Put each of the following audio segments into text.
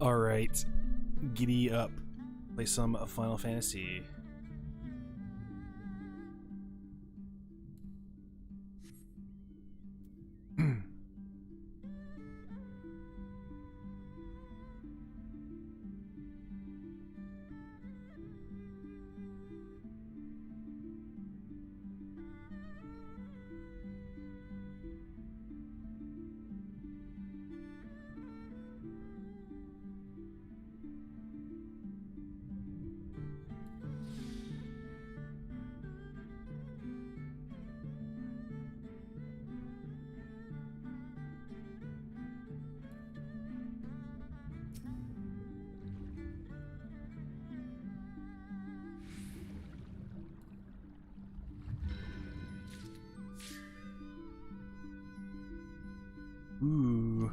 Alright, giddy up. Play some Final Fantasy. Ooh.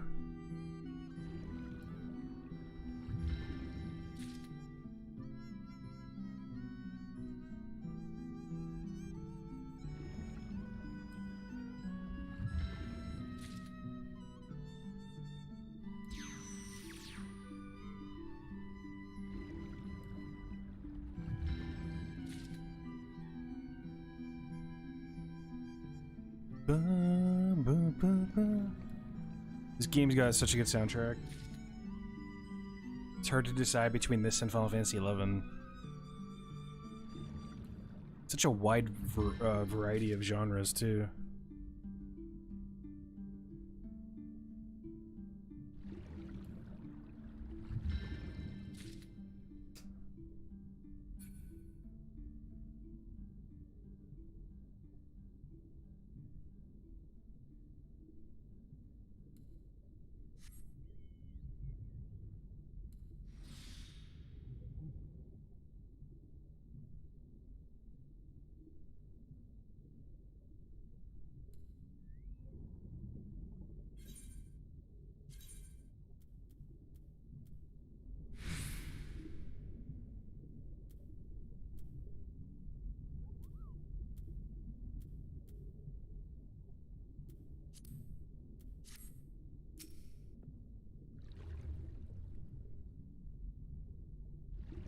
Ba, ba, ba, ba. This game's got such a good soundtrack. It's hard to decide between this and Final Fantasy XI. Such a wide variety of genres, too.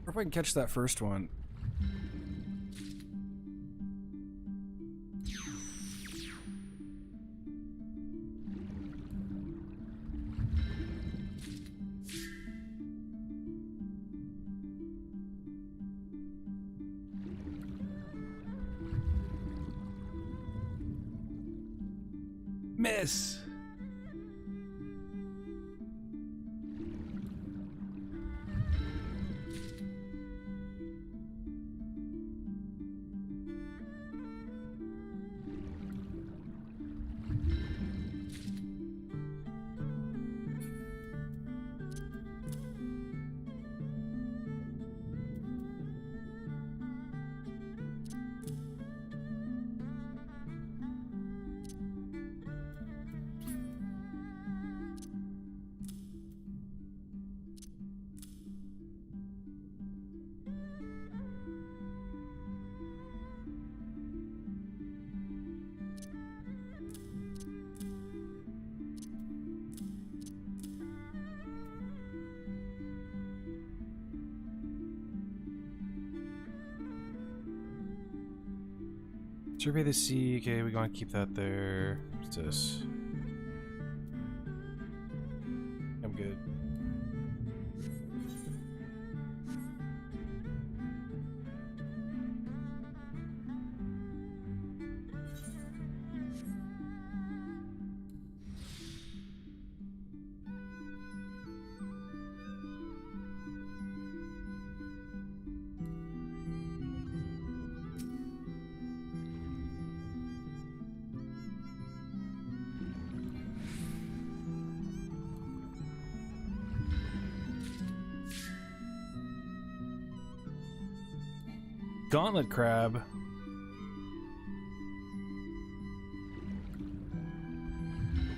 Or if I can catch that first one. Miss! Survey the sea. Okay, we're gonna keep that there. What's this? I'm good. Gauntlet crab.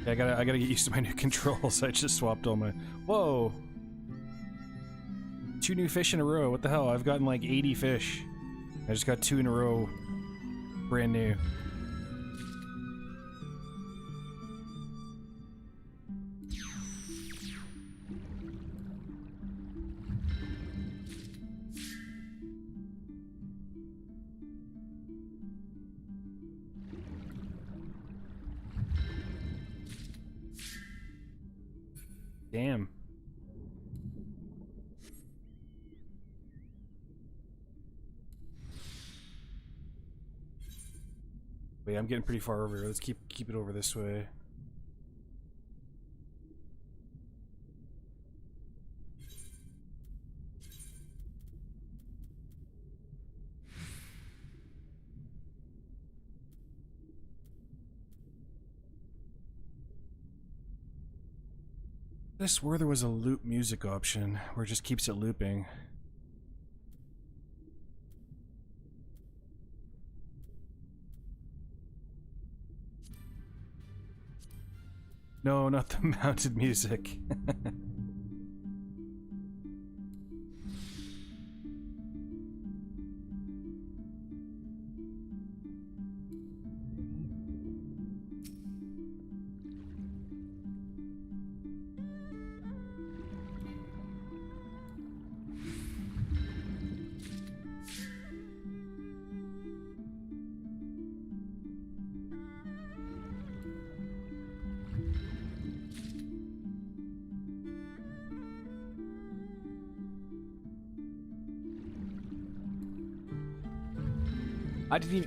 Yeah, I gotta get used to my new controls. I just swapped all my. Whoa! 2 new fish in a row. What the hell? I've gotten like 80 fish. I just got 2 in a row. Brand new. Damn. Wait, I'm getting pretty far over here. Let's keep it over this way. I swore there was a loop music option where it just keeps it looping. No, not the mounted music.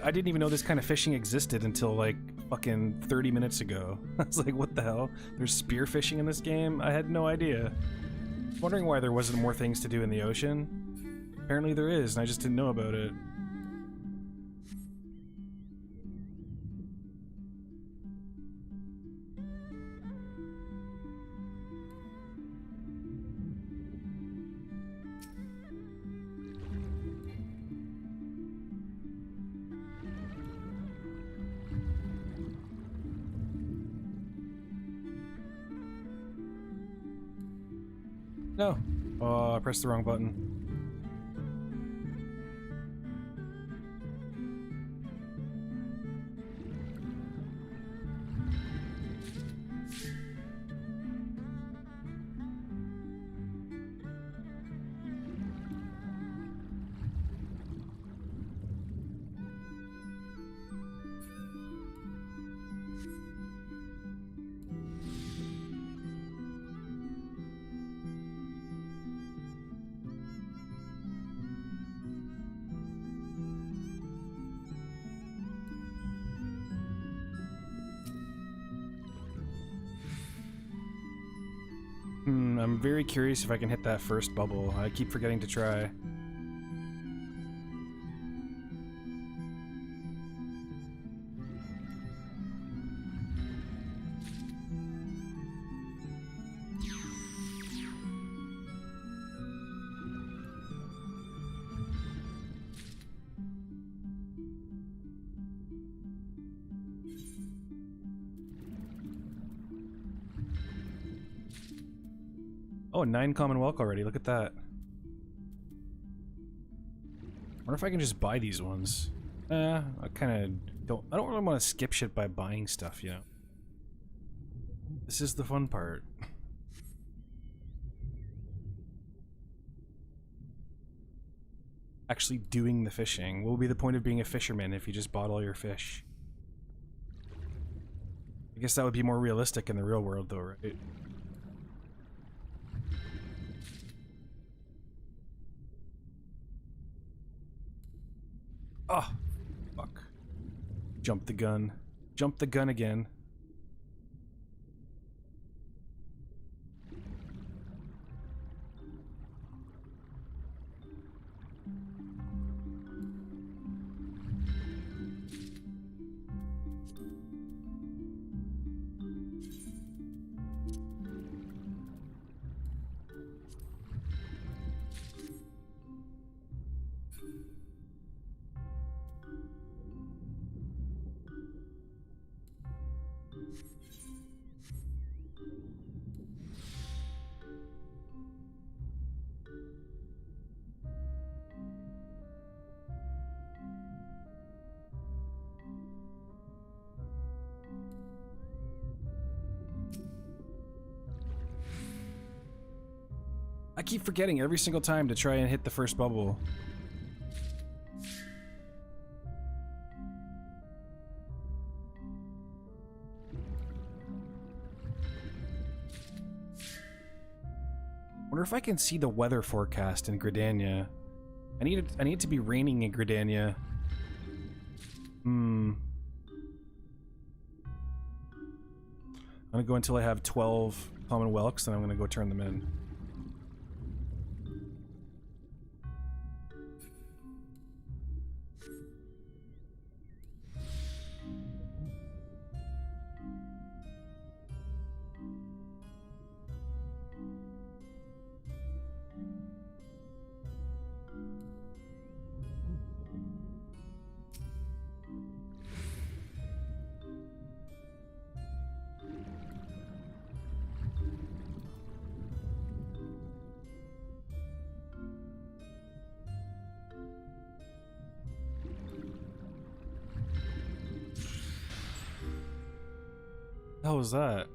I didn't even know this kind of fishing existed until like fucking 30 minutes ago. I was like, what the hell? There's spear fishing in this game? I had no idea. Wondering why there wasn't more things to do in the ocean. Apparently there is, and I just didn't know about it. No. Oh, I pressed the wrong button. I'm very curious if I can hit that first bubble. I keep forgetting to try. Oh, 9 Commonwealth already. Look at that. Wonder if I can just buy these ones. I kind of don't. I don't really want to skip shit by buying stuff, you know. This is the fun part. Actually doing the fishing. What would be the point of being a fisherman if you just bought all your fish? I guess that would be more realistic in the real world, though, right? Oh, fuck. Jump the gun. Jump the gun again. I keep forgetting every single time to try and hit the first bubble. Wonder if I can see the weather forecast in Gridania. I need it to be raining in Gridania. I'm gonna go until I have 12 common whelks, and I'm gonna go turn them in. How was that?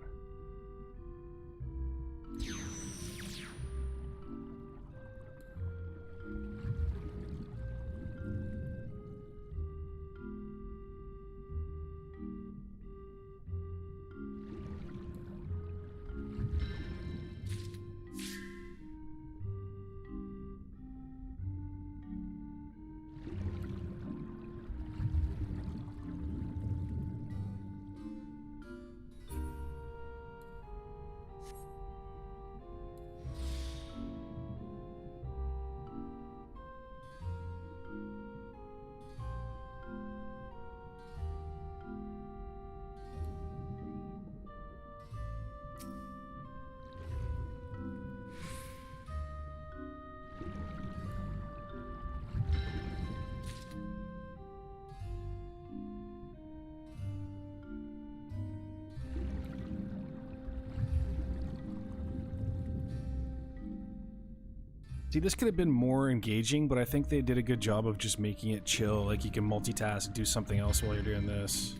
See, this could have been more engaging, but I think they did a good job of just making it chill. Like, you can multitask, do something else while you're doing this.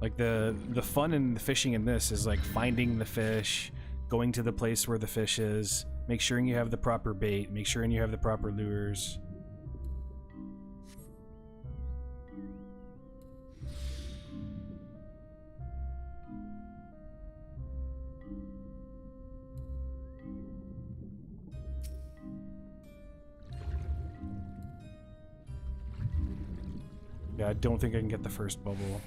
Like, the fun in the fishing in this is, like, finding the fish, going to the place where the fish is, make sure you have the proper bait, make sure you have the proper lures. Yeah, I don't think I can get the first bubble.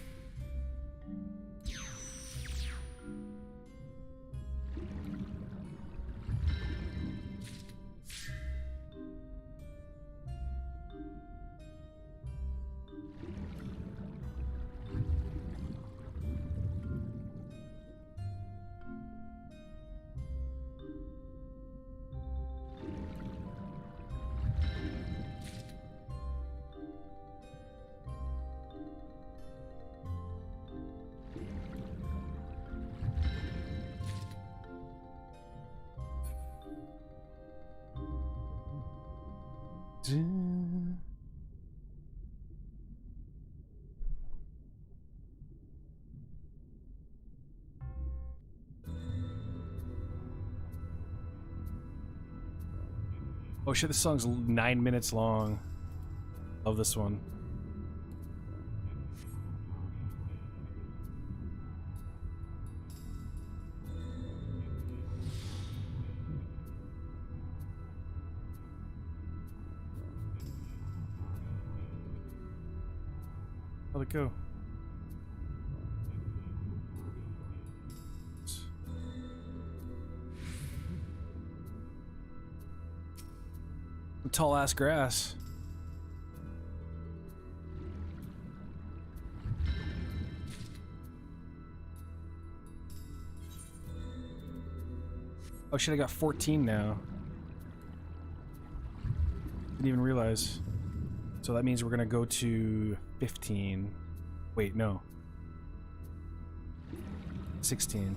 Oh shit, this song's 9 minutes long. Love this one. How'd it go? Tall ass grass. Oh shit, I got 14 now. Didn't even realize. So that means we're gonna go to 15. Wait, no. 16.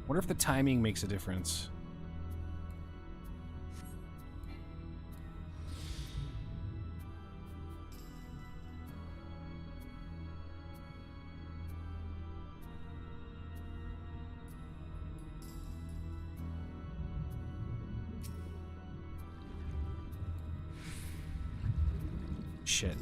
Wonder if the timing makes a difference. Shit.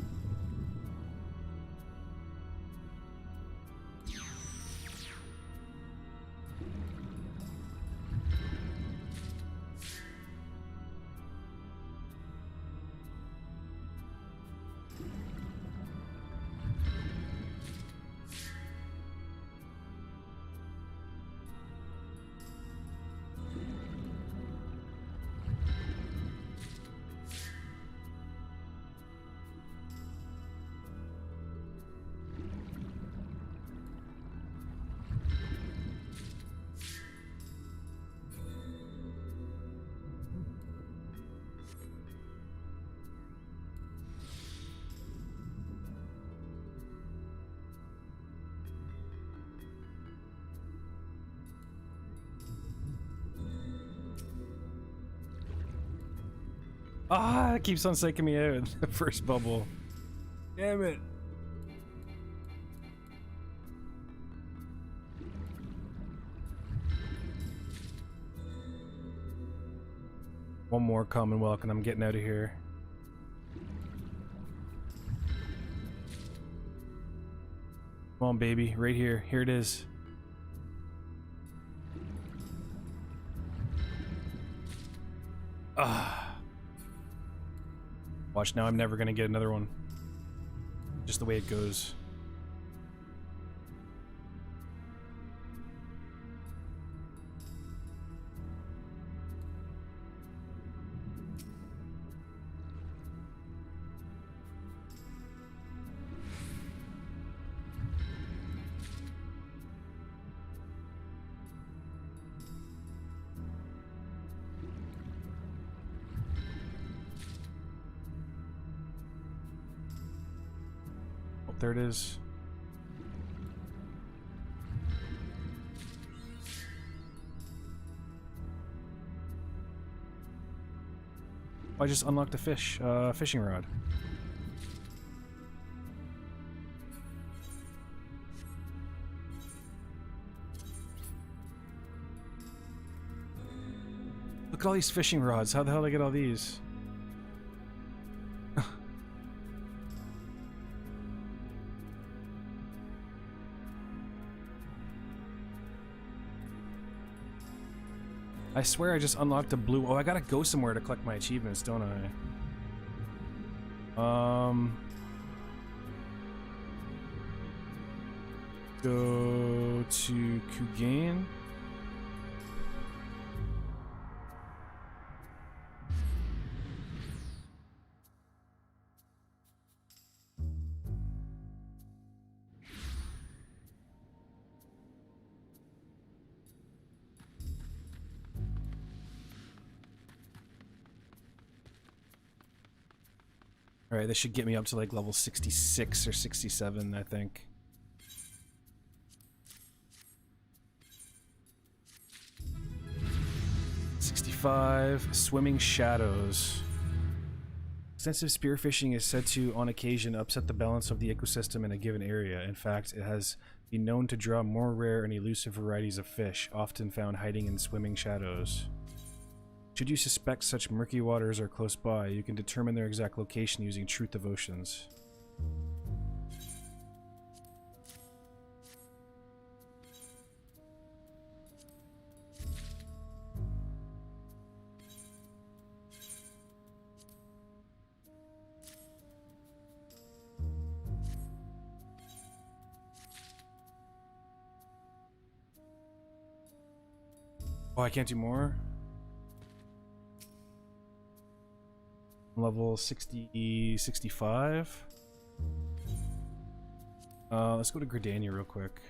Ah, it keeps on psyching me out. The first bubble. Damn it. One more Commonwealth and I'm getting out of here. Come on, baby. Right here. Here it is. Ah. Watch, now I'm never gonna get another one. Just the way it goes. There it is. I just unlocked a fishing rod. Look at all these fishing rods. How the hell did I get all these? I swear I just unlocked a blue... Oh, I gotta go somewhere to collect my achievements, don't I? Go to Kugain. Alright, this should get me up to like level 66 or 67, I think. Swimming shadows. Extensive spearfishing is said to, on occasion, upset the balance of the ecosystem in a given area. In fact, it has been known to draw more rare and elusive varieties of fish, often found hiding in swimming shadows. Should you suspect such murky waters are close by, you can determine their exact location using Truth of Oceans. Oh, I can't do more? Level 60, 65. Let's go to Gridania real quick.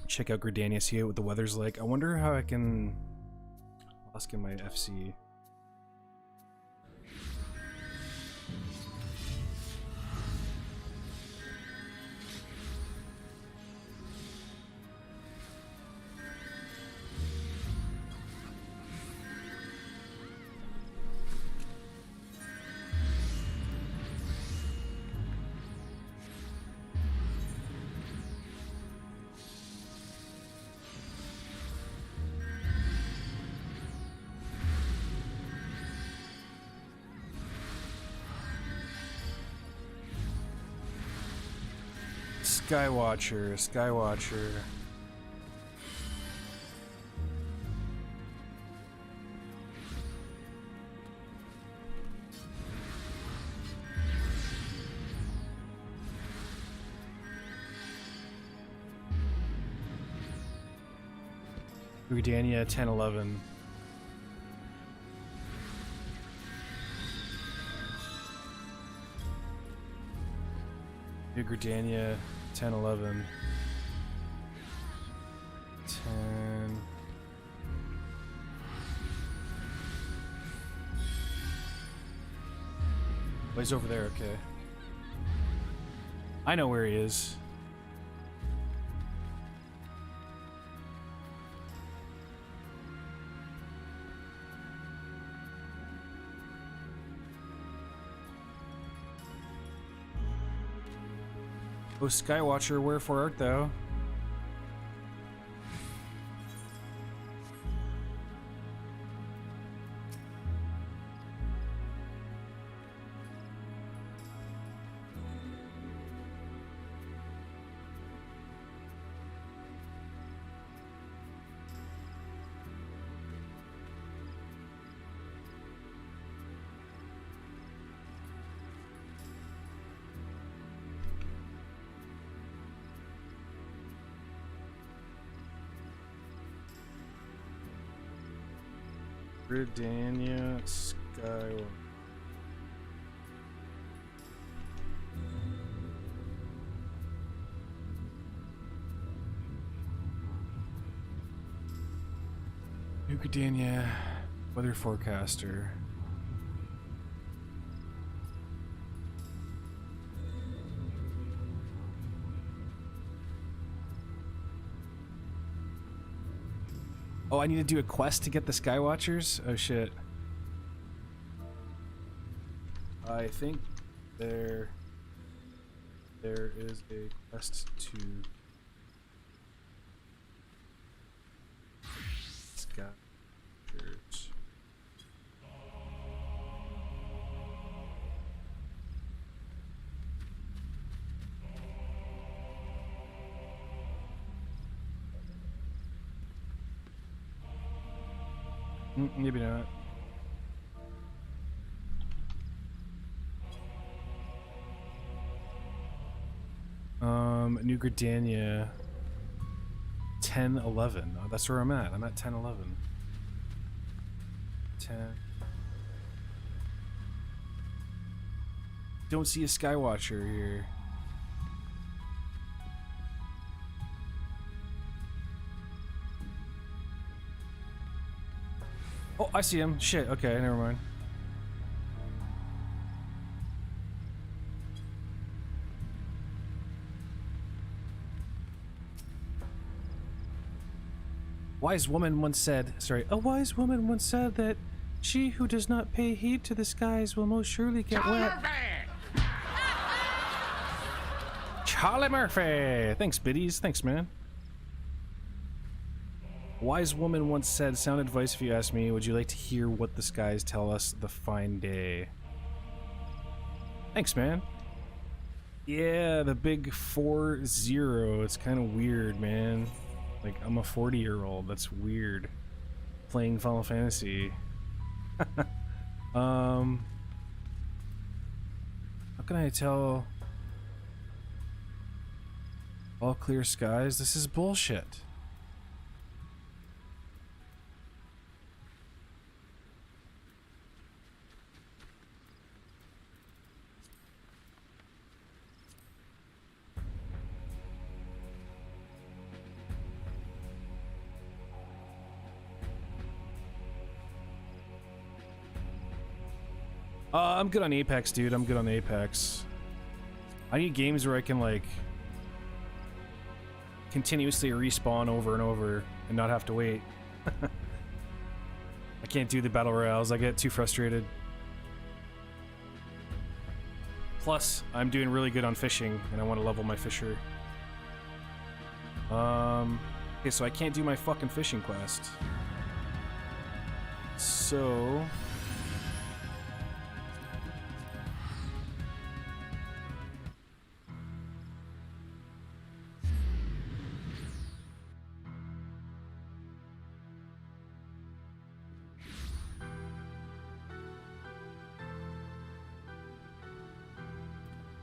Check out Gridania, see what the weather's like. I wonder how I can... I'll ask in my FC. Skywatcher, Skywatcher. Gridania 1011. Gridania 1011. 10. Oh, he's over there, okay. I know where he is. O Skywatcher, wherefore art thou? Gridania Skywatcher. New Gridania weather forecaster. Oh, I need to do a quest to get the Skywatchers? Oh shit. I think there is a quest to Skywatchers. Maybe not. New Gridania 1011. Oh, that's where I'm at. I'm at 1011. 10. Don't see a Skywatcher here. Oh, I see him. Shit. Okay, never mind. Wise woman once said, a wise woman once said that she who does not pay heed to the skies will most surely get wet. Charlie Murphy! Thanks, biddies. Thanks, man. Wise woman once said, sound advice if you ask me, would you like to hear what the skies tell us the fine day? Thanks, man. Yeah, the big 4-0. It's kind of weird, man. Like, I'm a 40-year-old. That's weird. Playing Final Fantasy. How can I tell? All clear skies? This is bullshit. I'm good on Apex, dude. I'm good on Apex. I need games where I can, like, continuously respawn over and over and not have to wait. I can't do the battle royales. I get too frustrated. Plus, I'm doing really good on fishing, and I want to level my fisher. Okay, so I can't do my fucking fishing quest. So...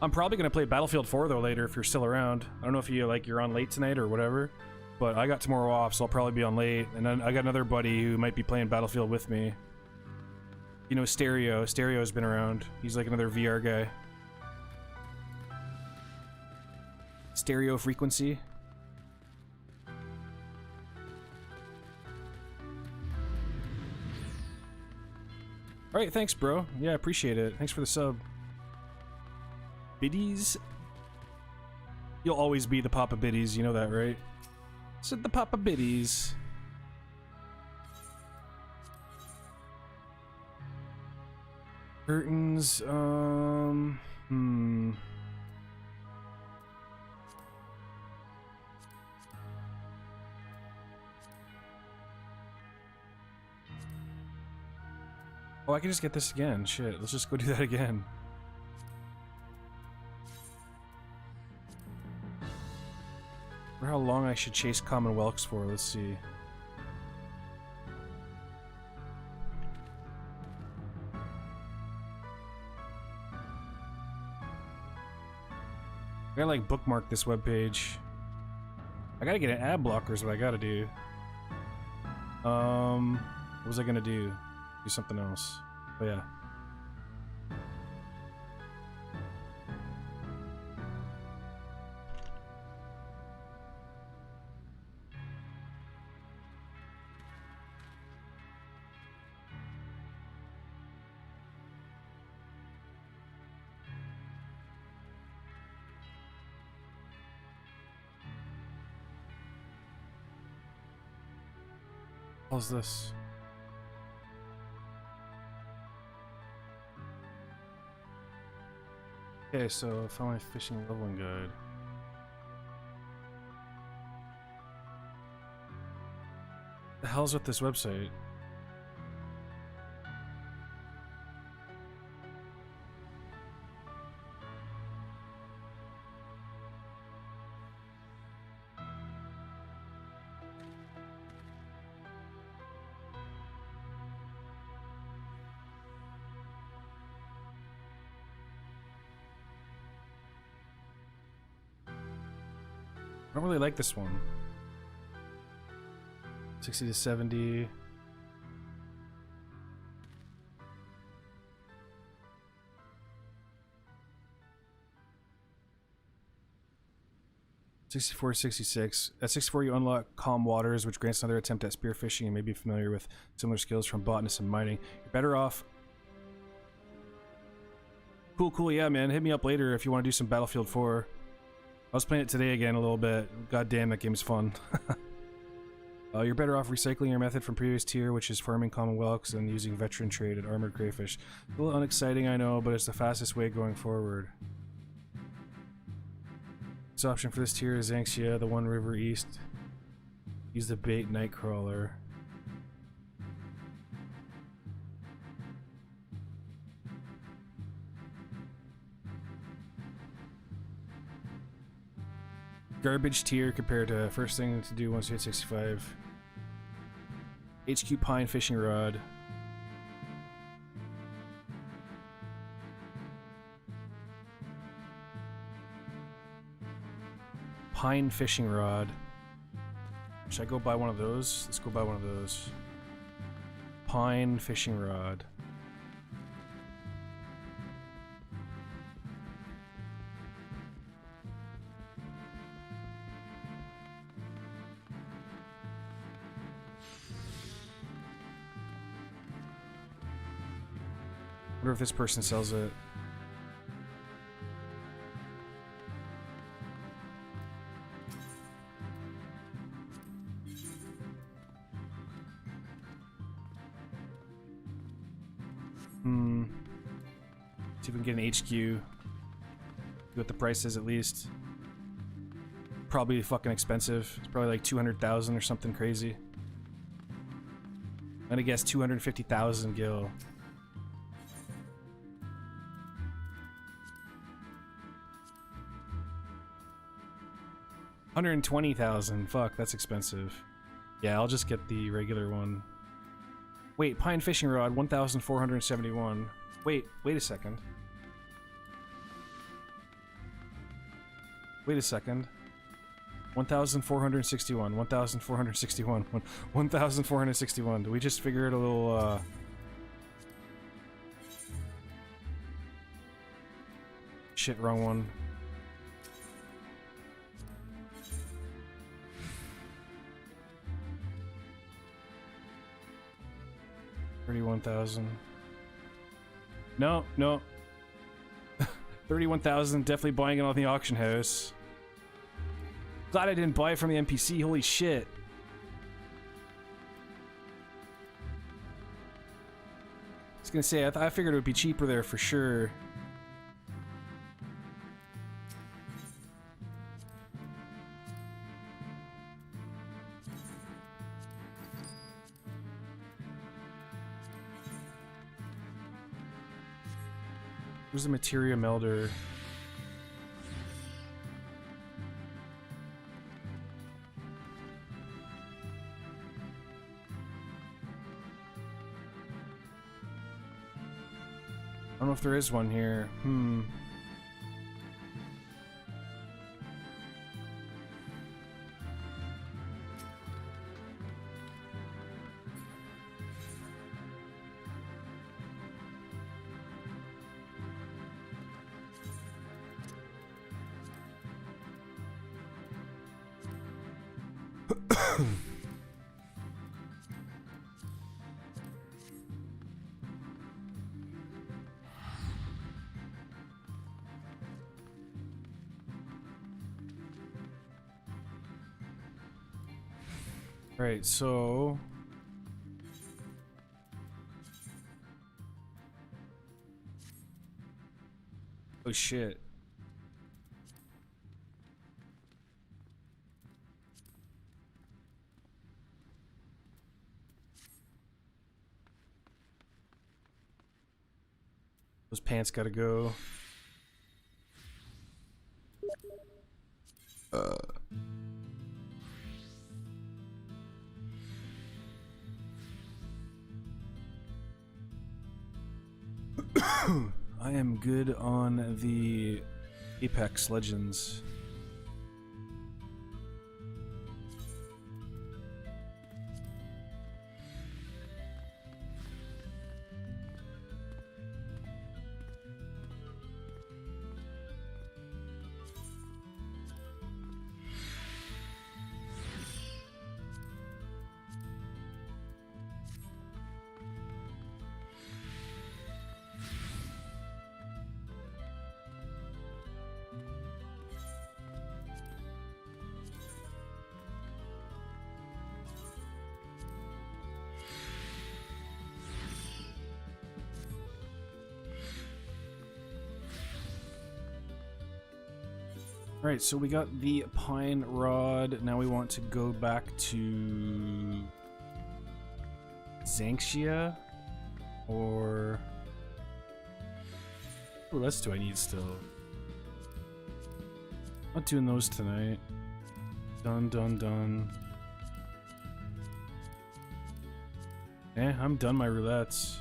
I'm probably gonna play Battlefield 4 though later if you're still around. I don't know if you're on late tonight or whatever, but I got tomorrow off, so I'll probably be on late. And then I got another buddy who might be playing Battlefield with me. You know, Stereo. Stereo's been around. He's like another VR guy. Stereo Frequency. Alright, thanks, bro. Yeah, appreciate it. Thanks for the sub. Biddies? You'll always be the Papa Biddies, you know that, right? Said the Papa Biddies. Curtains, Oh, I can just get this again. Shit, let's just go do that again. I wonder how long I should chase Commonwealths for. Let's see. I gotta like bookmark this webpage. I gotta get an ad blocker is what I gotta do. What was I gonna do? Do something else. Oh yeah. How's this? Okay, so found my fishing leveling guide. The hell's with this website? I don't really like this one. 60 to 70. $64 to 66. At 64 you unlock Calm Waters, which grants another attempt at spearfishing and may be familiar with similar skills from botanist and mining. You're better off. Cool, yeah man, hit me up later if you want to do some Battlefield 4. I was playing it today again a little bit. God damn, that game's fun. You're better off recycling your method from previous tier, which is farming Commonwealths and using veteran trade and armored crayfish. A little unexciting, I know, but it's the fastest way going forward. This option for this tier is Anxia, the One River East. Use the bait Nightcrawler. Garbage tier compared to first thing to do once you hit 65. HQ Pine Fishing Rod. Pine Fishing Rod. Should I go buy one of those? Let's go buy one of those. Pine Fishing Rod. I wonder if this person sells it. See if we can get an HQ. See what the price is at least. Probably fucking expensive. It's probably like 200,000 or something crazy. I'm gonna guess 250,000 gil. $120,000. Fuck, that's expensive. Yeah, I'll just get the regular one. Wait, Pine Fishing Rod, 1,471. Wait a second. Wait a second. 1,461. 1,461. 1,461. Did we just figure out a little, Shit, wrong one. $31,000. No, no. 31,000. Definitely buying it on the auction house. Glad I didn't buy it from the NPC. Holy shit. I was gonna say, I figured it would be cheaper there for sure. Where's the materia melder? I don't know if there is one here. Right, so oh shit. Those pants gotta go. I am good on the Apex Legends. Alright, so we got the pine rod. Now we want to go back to Xanxia, or what else do I need still? Not doing those tonight. Done, done, done. Eh, I'm done my roulettes.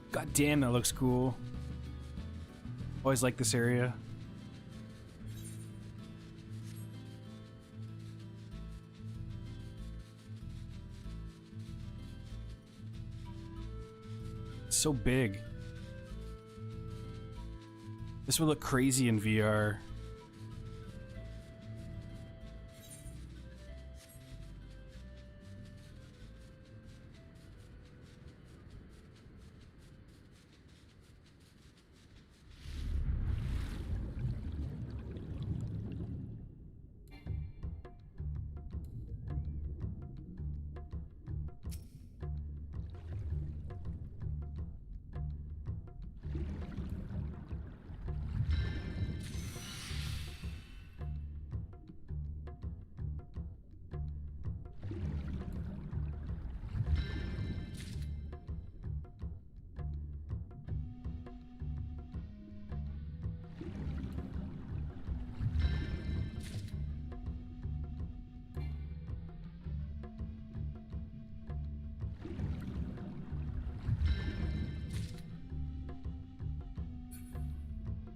God damn, that looks cool. Always like this area. It's so big. This would look crazy in VR.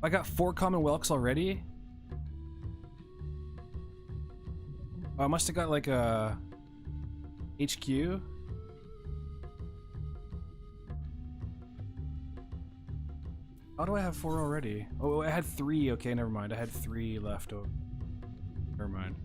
I got 4 common whelks already? Oh, I must have got like a HQ. How do I have 4 already? Oh, I had 3. Okay, never mind. I had 3 left over. Never mind.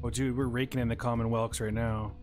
Oh, dude, we're raking in the common whelks right now.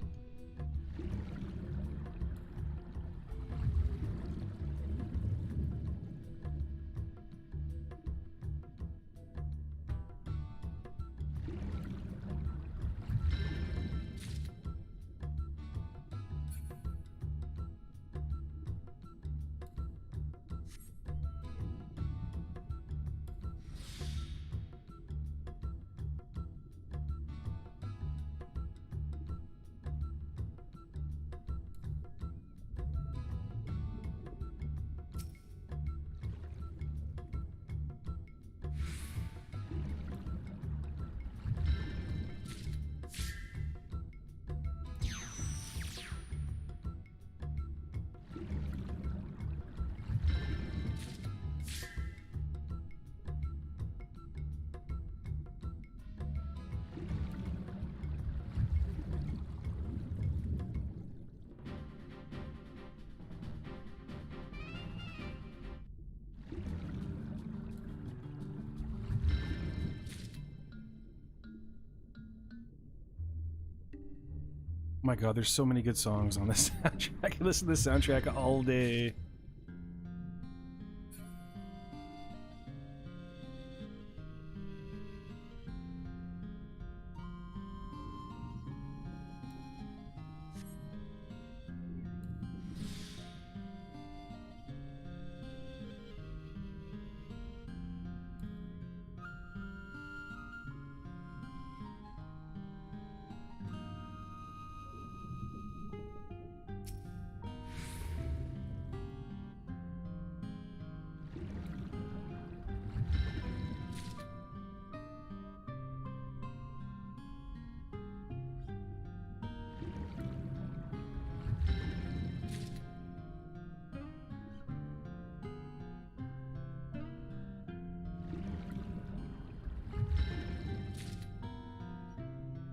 Oh my god, there's so many good songs on this soundtrack. I can listen to this soundtrack all day.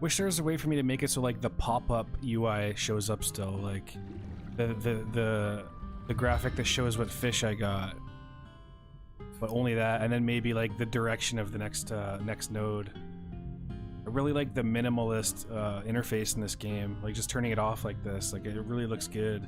Wish there was a way for me to make it so like the pop-up UI shows up still, like the graphic that shows what fish I got, but only that, and then maybe like the direction of the next node. I really like the minimalist interface in this game, like just turning it off like this, like it really looks good.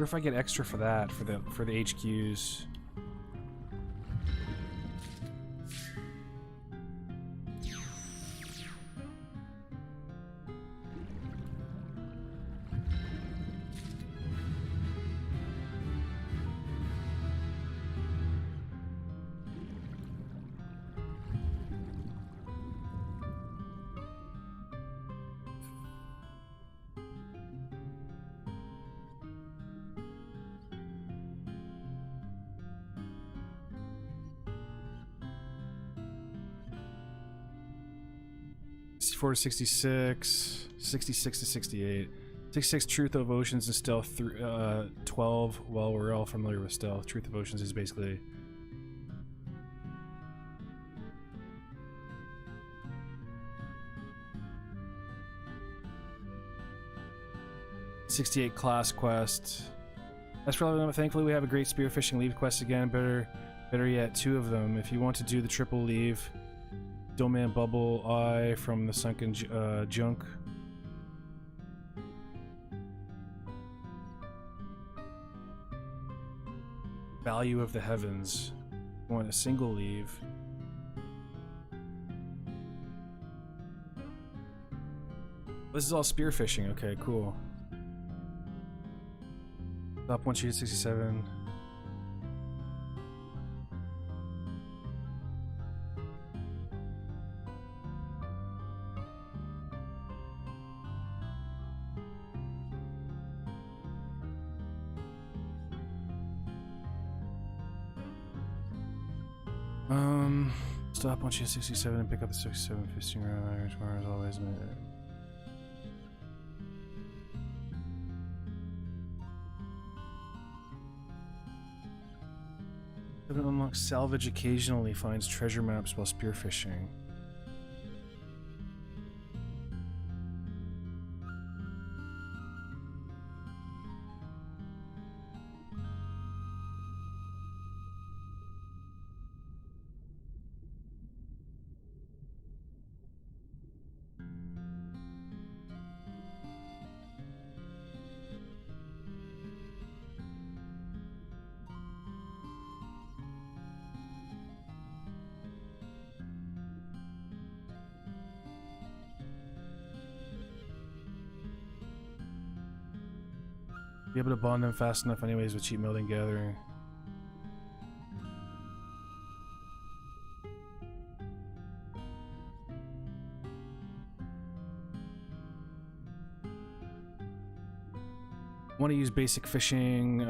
Wonder if I get extra for that, for the HQs. To 66, 66 to 68. 66 Truth of Oceans and Stealth through 12. Well, we're all familiar with Stealth. Truth of Oceans is basically '68 class quest. That's relevant. Thankfully, we have a great spearfishing leave quest again. Better yet, 2 of them. If you want to do the triple leave. Doman Bubble Eye from the Sunken Junk. Value of the Heavens. You want a single leave. This is all spearfishing. Okay, cool. Top 1 sheet 67. Stop on sheet 67 and pick up the 67 fishing rod. As always, unlocks salvage occasionally, finds treasure maps while spearfishing. Be able to bond them fast enough anyways with cheap melding gathering. Want to use basic fishing,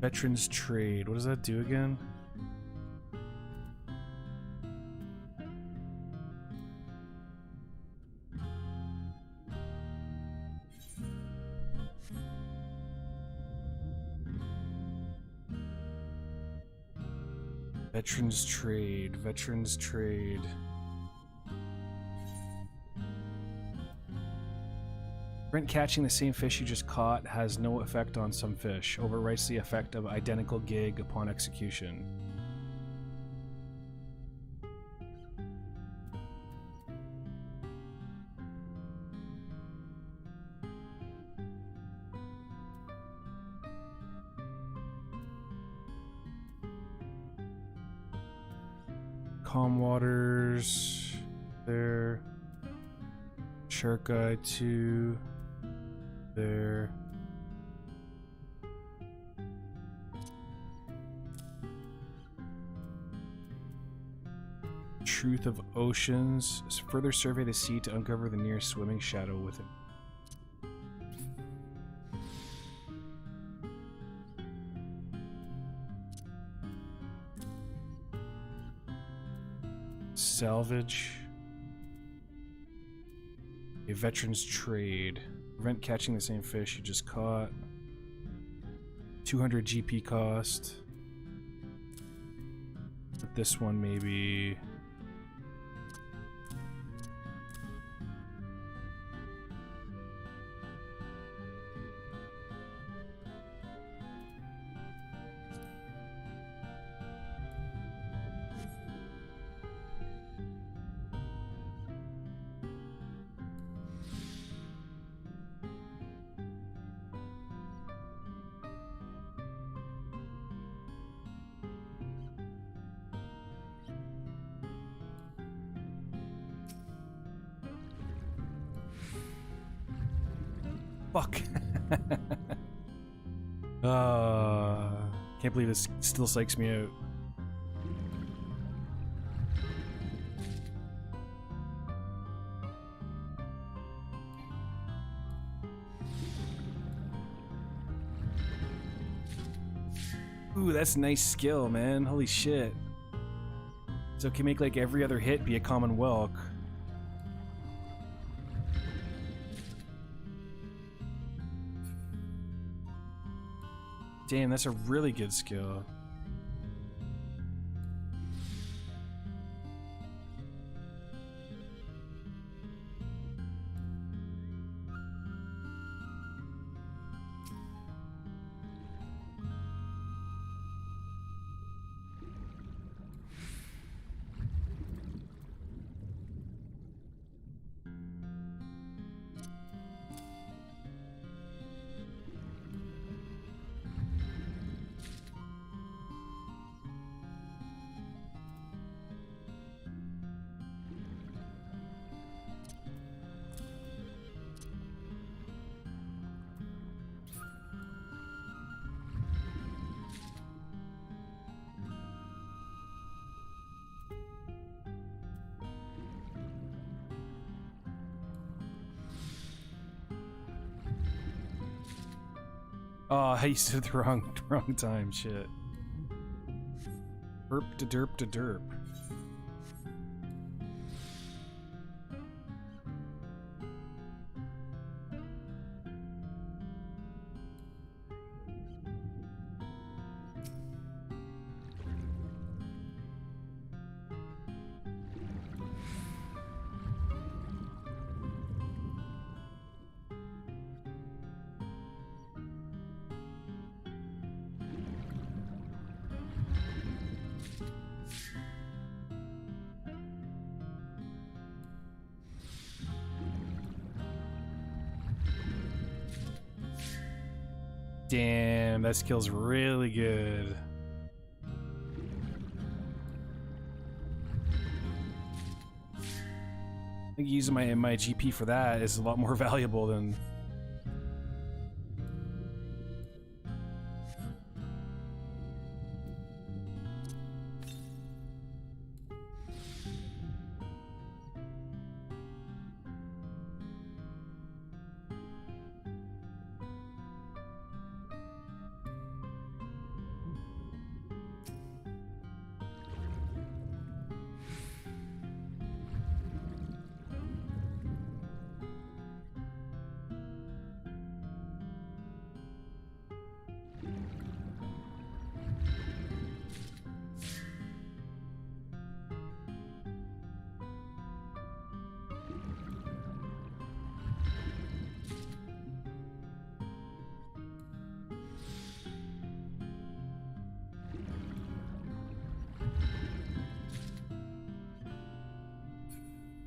Veterans Trade. What does that do again? Veterans Trade. Veterans Trade. Prevent catching the same fish you just caught has no effect on some fish. Overwrites the effect of identical gig upon execution. Calm Waters. There. Shark Guy 2. There. Truth of Oceans. Further survey the sea to uncover the nearest swimming shadow with it. Salvage. A Veterans Trade. Prevent catching the same fish you just caught. 200 GP cost. But this one maybe. Fuck. Can't believe this still psychs me out. Ooh, that's nice skill, man. Holy shit. So it can make like every other hit be a common whelk. Damn, that's a really good skill. Oh, I used it at the wrong time, shit. Burp to derp to derp. Damn, that skill's really good. I think using my GP for that is a lot more valuable than...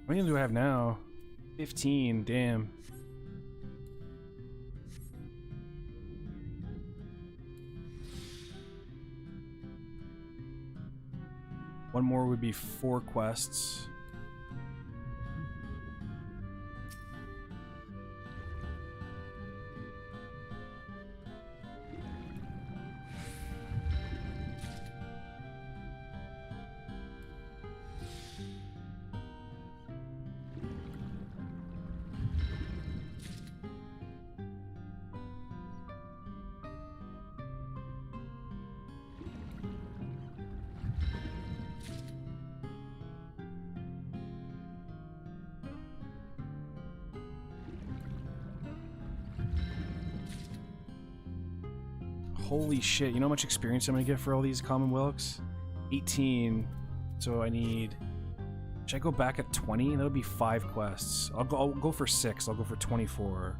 How many do I have now? 15, damn. One more would be 4 quests. Holy shit, you know how much experience I'm gonna get for all these common whelks? 18. So I need... Should I go back at 20? That would be 5 quests. I'll go for 6. I'll go for 24.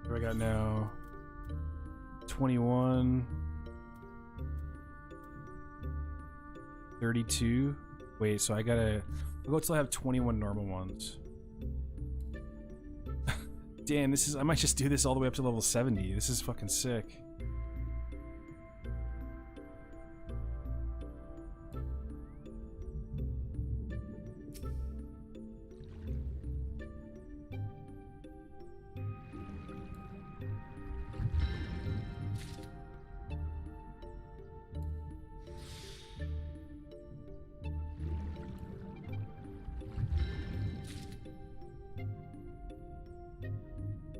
What do I got now? 21. 32. Wait, so I'll go till I have 21 normal ones. Damn, I might just do this all the way up to level 70. This is fucking sick.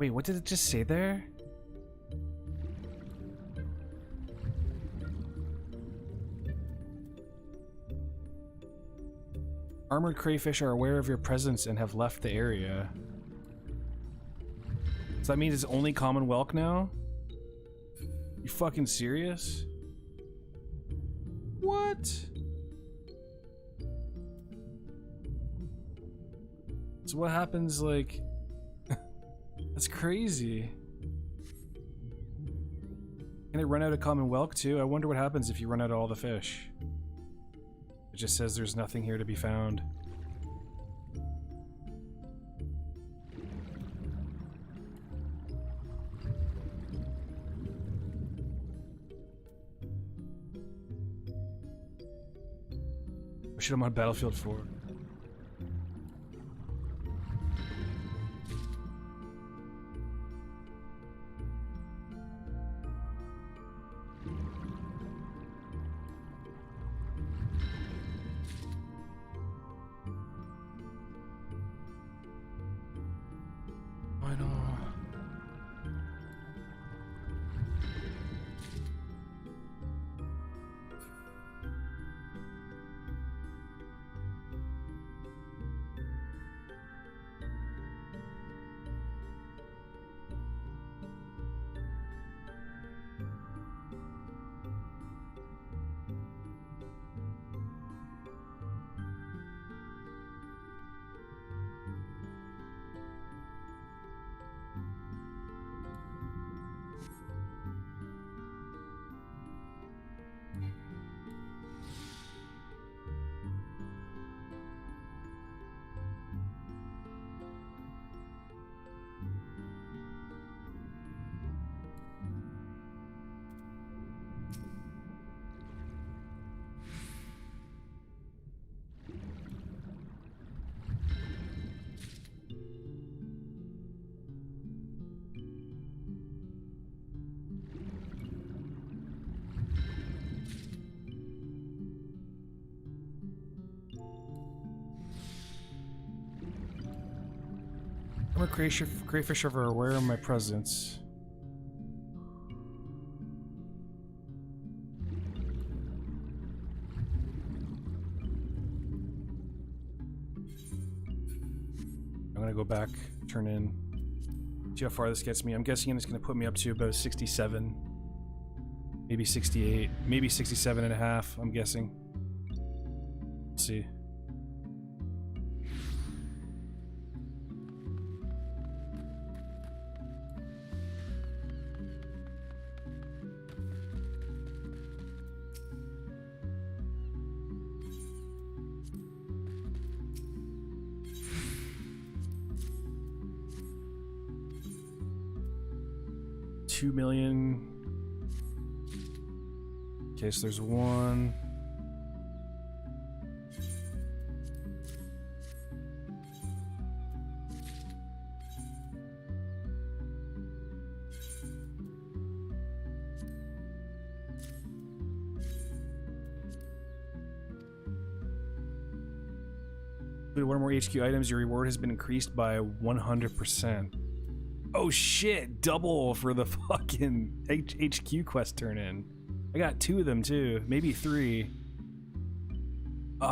Wait, what did it just say there? Armored crayfish are aware of your presence and have left the area. So that means it's only common whelk now? You fucking serious? What? So what happens, like... That's crazy. Can it run out of common whelk too? I wonder what happens if you run out of all the fish. It just says there's nothing here to be found. Or shit, I'm on Battlefield 4. I'm a crayfish are aware of my presence. I'm gonna go back, turn in, see how far this gets me. I'm guessing it's gonna put me up to about 67, maybe 68, maybe 67 and a half, I'm guessing. Let's see. $2 million. Okay, so there's one. With one or more HQ items, your reward has been increased by 100%. Oh shit, double for the fucking HQ quest turn in. I got 2 of them too, maybe 3.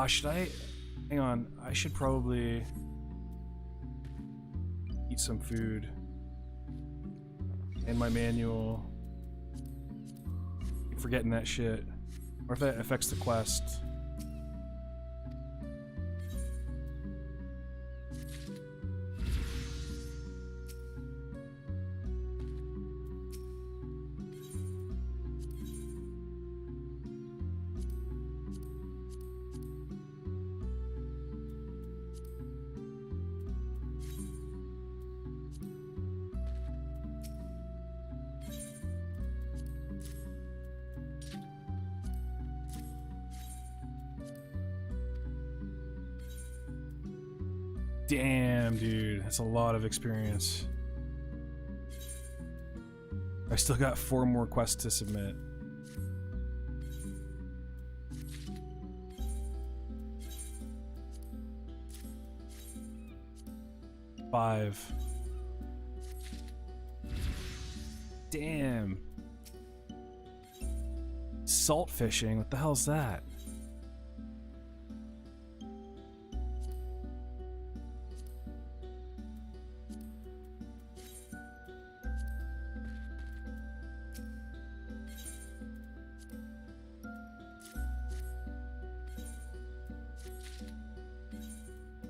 Should I? Hang on, I should probably eat some food. And my manual. Keep forgetting that shit. Or if that affects the quest. Damn, dude, that's a lot of experience. I still got 4 more quests to submit. Five. Damn. Salt fishing, what the hell's that?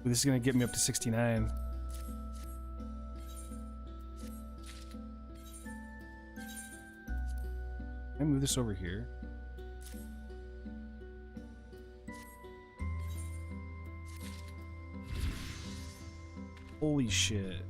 This is gonna get me up to 69. Can I move this over here? Holy shit.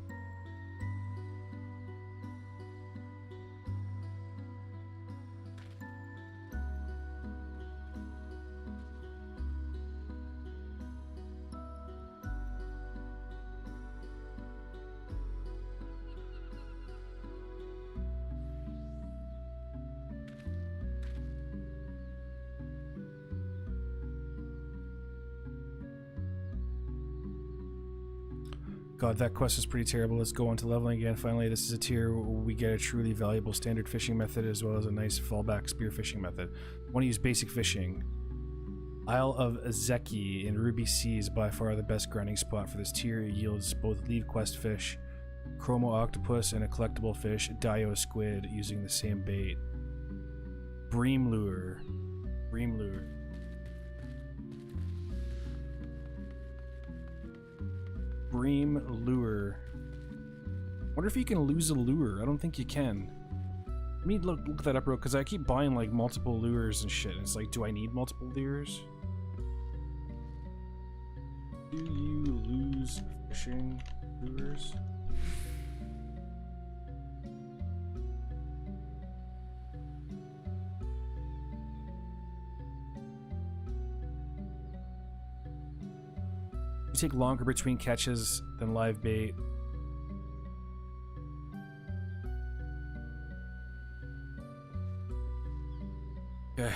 God, that quest is pretty terrible. Let's go on to leveling again. Finally, this is a tier where we get a truly valuable standard fishing method as well as a nice fallback spear fishing method. I want to use basic fishing. Isle of Zeki in Ruby Sea is by far the best grinding spot for this tier. It yields both lead quest fish, chromo octopus, and a collectible fish, dio squid, using the same bait. Bream lure. Bream lure. Bream lure. Wonder if you can lose a lure. I don't think you can. Let me look that up real, because I keep buying like multiple lures and shit. It's like, do I need multiple lures? Do you lose fishing lures? Take longer between catches than live bait. Okay.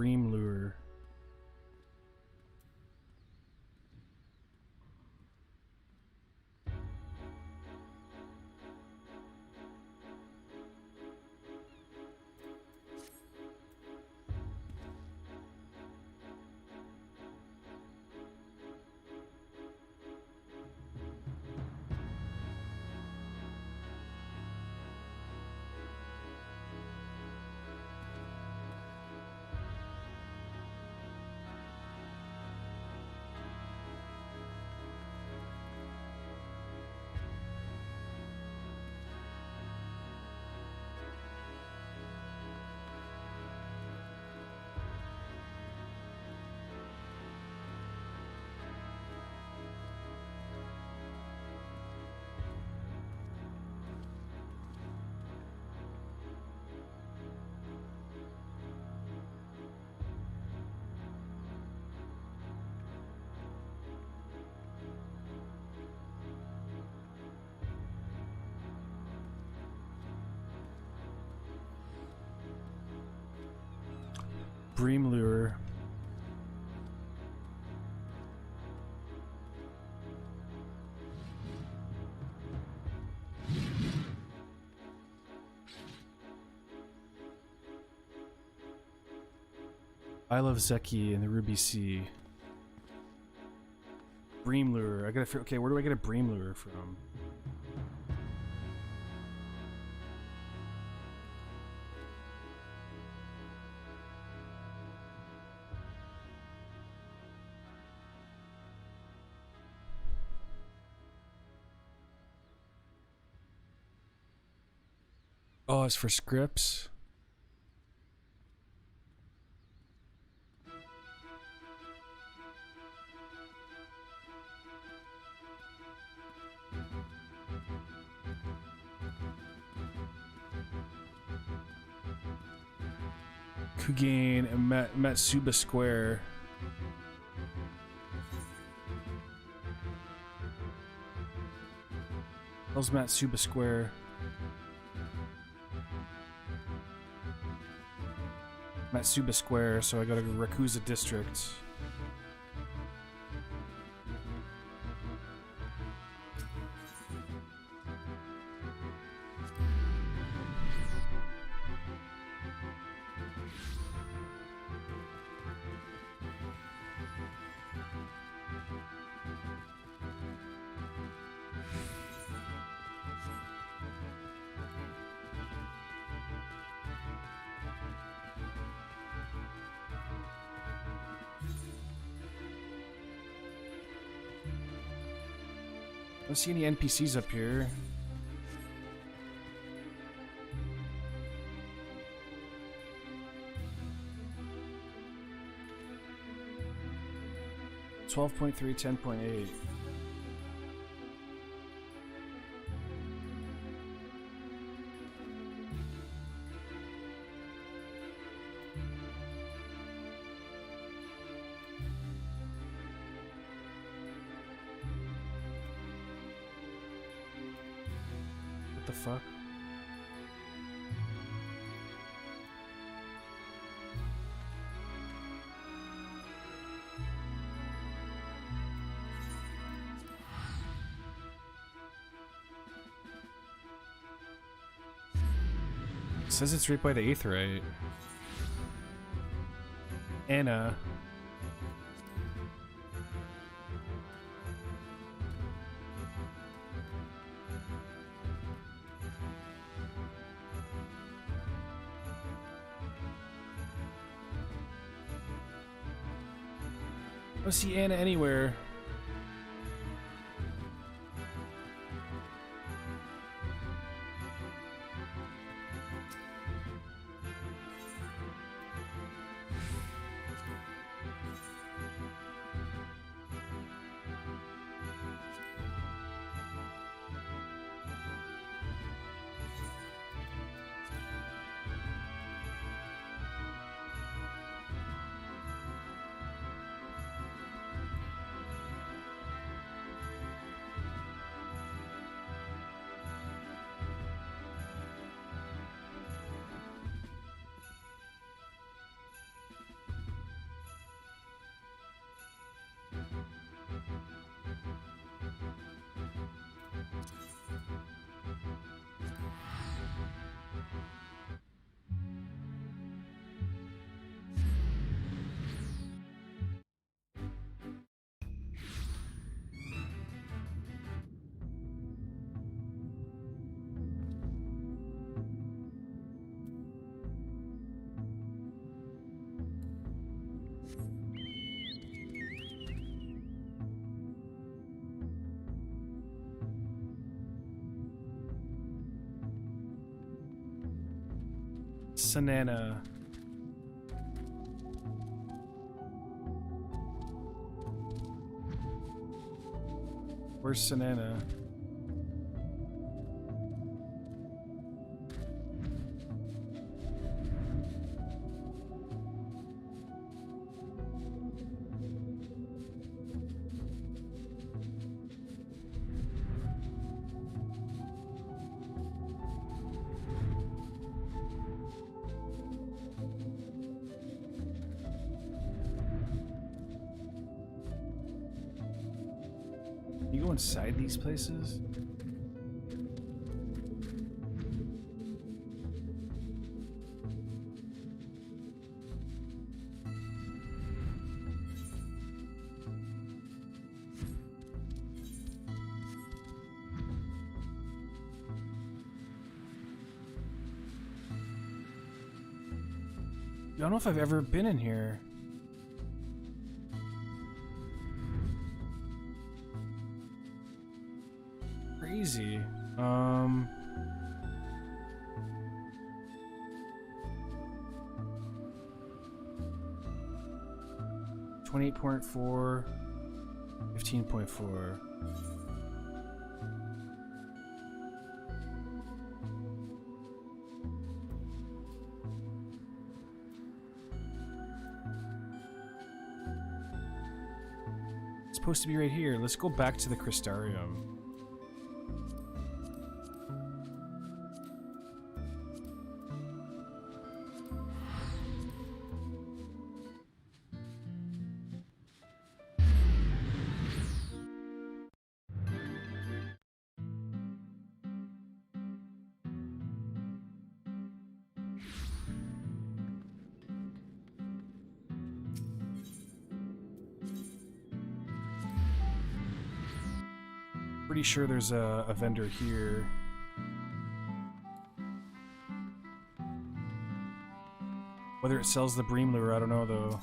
bream lure. Bream lure. I love Zeki and the Ruby Sea. Bream lure. I gotta. Okay, where do I get a bream lure from? Oh, it's for scripts. Kugain and Matsuba Square. How's Matsuba Square? Matsuba Square, so I gotta go Rakuza District. I don't see any NPCs up here. .3, 10.8. What the fuck? It says it's right by the Aetheryte. Anna. I don't see Anna anywhere. Sanana. Where's Sanana? You go inside these places? I don't know if I've ever been in here. Crazy. 28.4, 15.4. It's supposed to be right here. Let's go back to the Crystarium. Pretty sure there's a vendor here. Whether it sells the bream lure, I don't know though.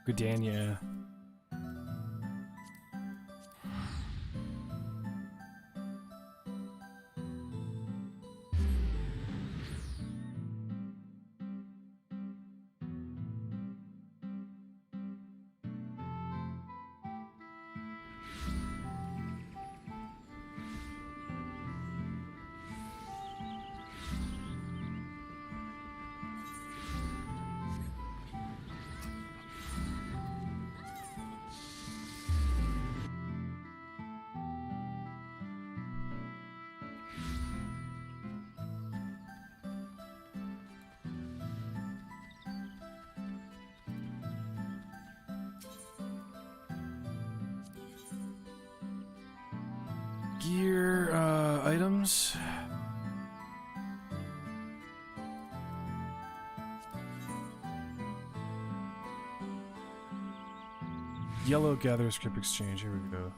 Gudania. Gear, items. Yellow Gatherer's Crypt Exchange, here we go.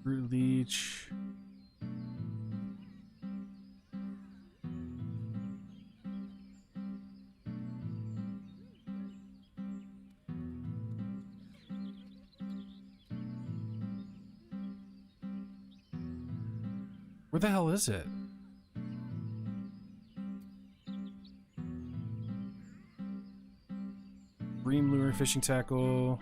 Root Leech. Where the hell is it? Bream lure, fishing tackle.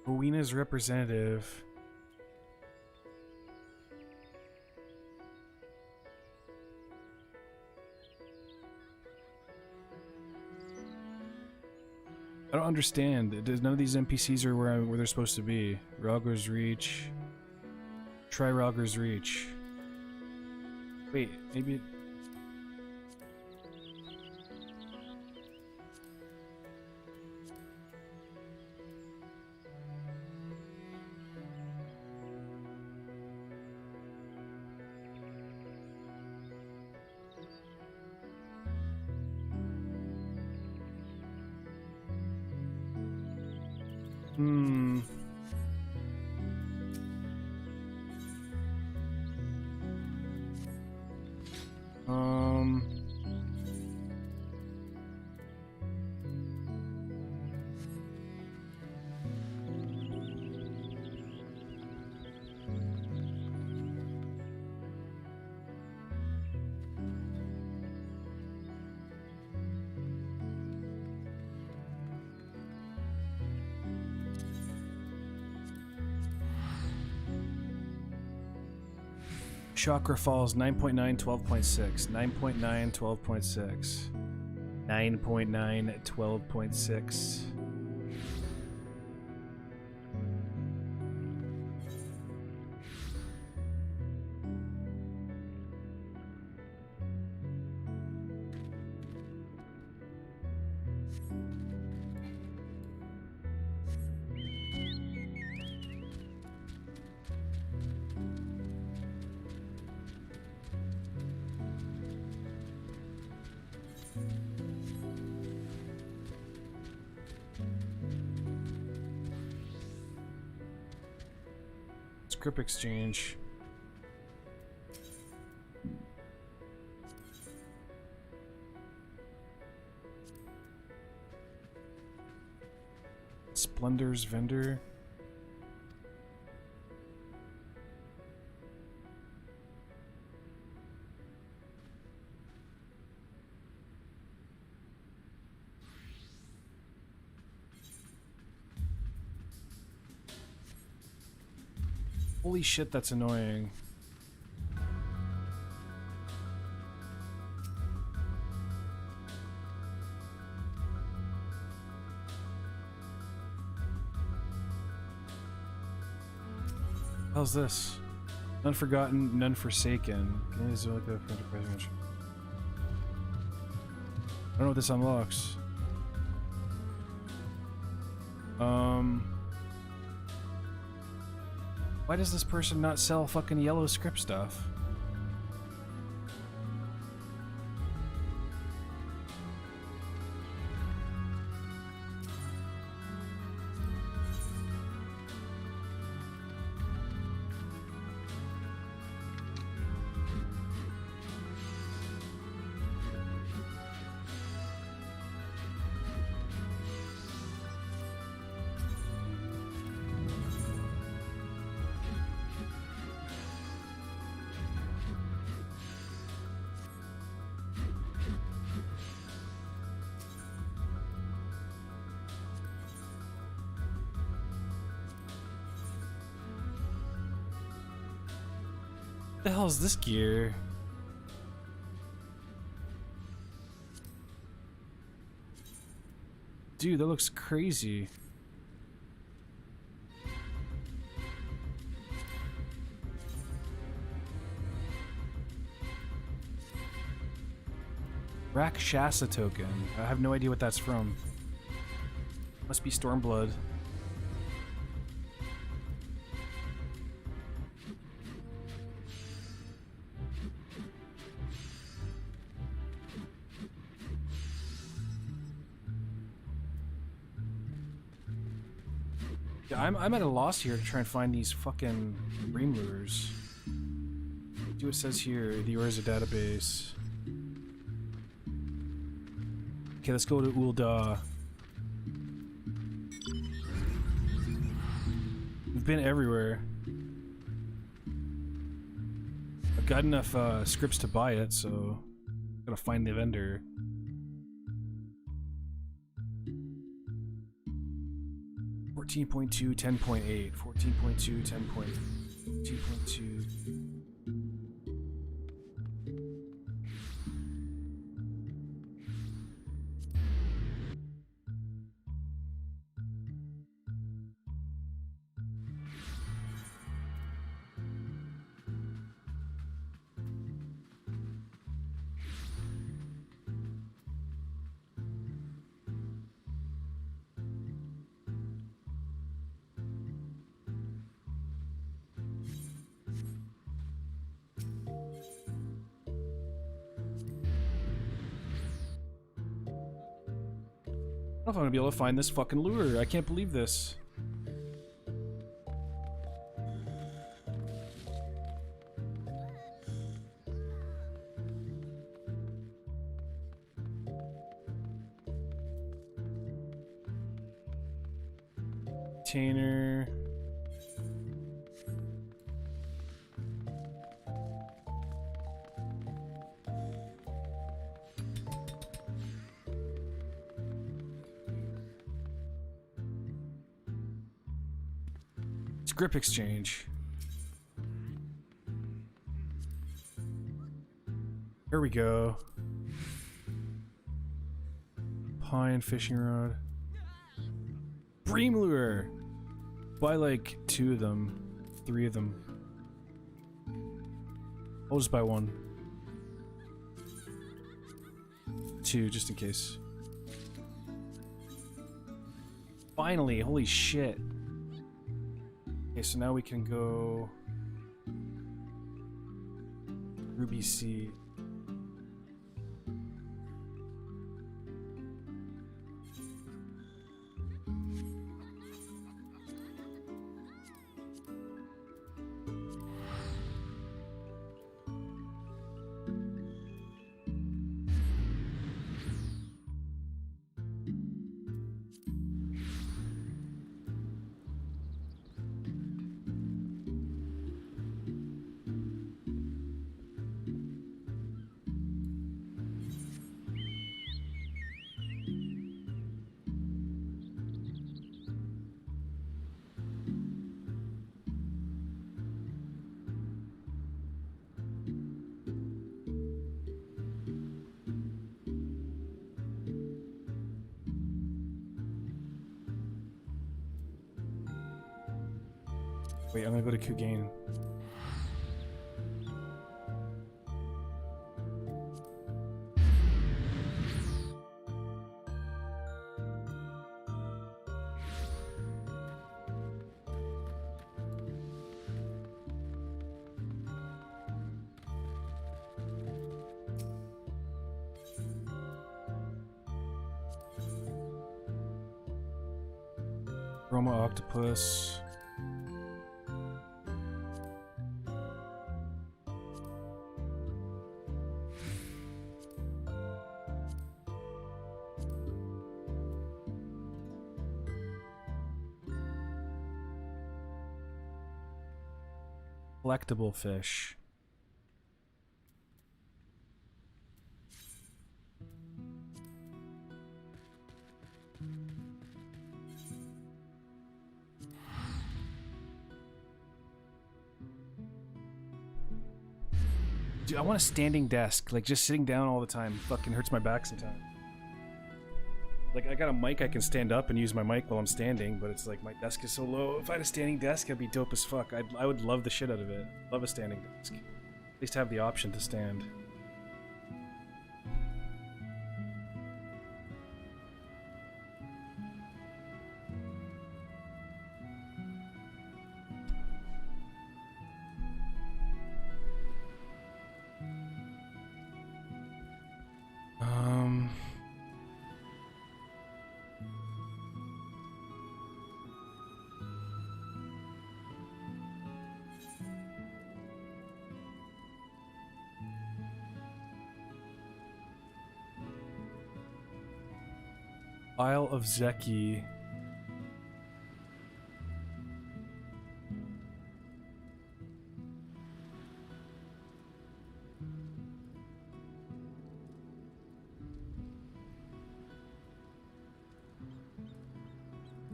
Rowena's representative. I don't understand. None of these NPCs are where they're supposed to be. Rogler's Reach. Try Rogger's Reach. Wait, maybe... Hmm... Chakra Falls 9.9, 12.6. 9.9, 12.6. 9.9, 12.6. Script exchange. Splendor's vendor. Holy shit, that's annoying. How's this? None forgotten, none forsaken. I don't know what this unlocks. Why does this person not sell fucking yellow script stuff? What the hell is this gear? Dude, that looks crazy. Rakshasa token. I have no idea what that's from. Must be Stormblood. Yeah, I'm at a loss here to try and find these fucking green lures. Do what it says here. The Orza database. Okay, let's go to Ul'dah. We've been everywhere. I've got enough scripts to buy it, so gotta find the vendor. Fourteen point two, 10.8. 14.2, 10.8. 2.2. if I'm gonna be able to find this fucking lure. I can't believe this. Container. Grip exchange. Here we go. Pine fishing rod. Bream lure. Buy like 2 of them, 3 of them. I'll just buy 1. 2 just in case. Finally, holy shit. Okay, so now we can go Ruby Seed. Wait, I'm gonna go to Kugain. Roma octopus. Collectible fish. Dude, I want a standing desk. Like, just sitting down all the time fucking hurts my back sometimes. Like, I got a mic I can stand up and use my mic while I'm standing, but it's like my desk is so low. If I had a standing desk, it'd be dope as fuck. I would love the shit out of it. Love a standing desk. At least have the option to stand. Isle of Zeki.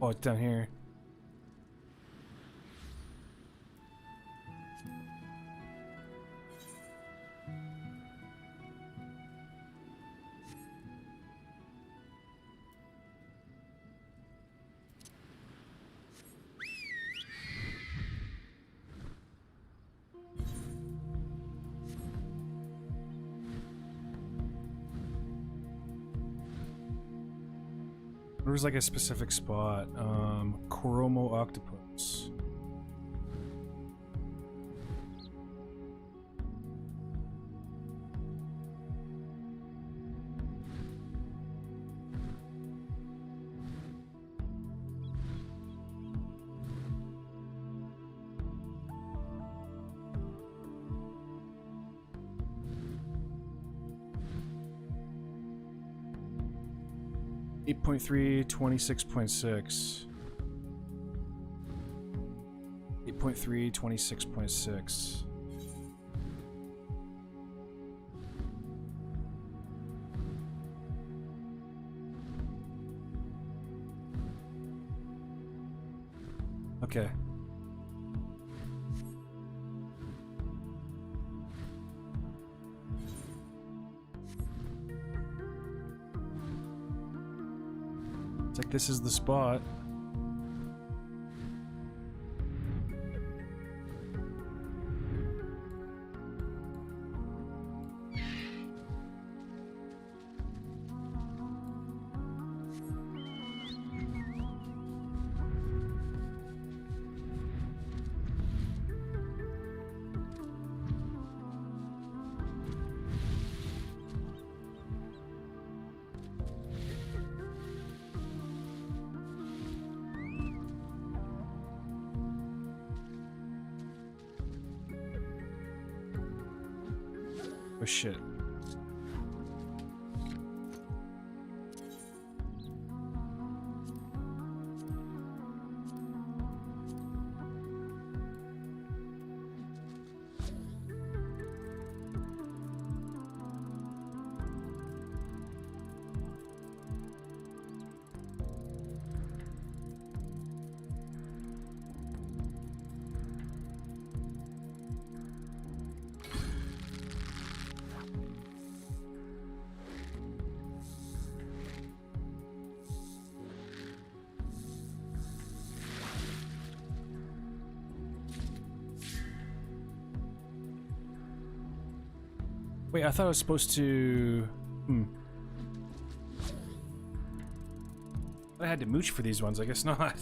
Oh, it's down here. There was like a specific spot. Koromo octopus. 8.3, 26.6. 8.3, 26.6. Okay. It's like this is the spot. Oh shit. Wait, I thought I was supposed to... I had to mooch for these ones, I guess not.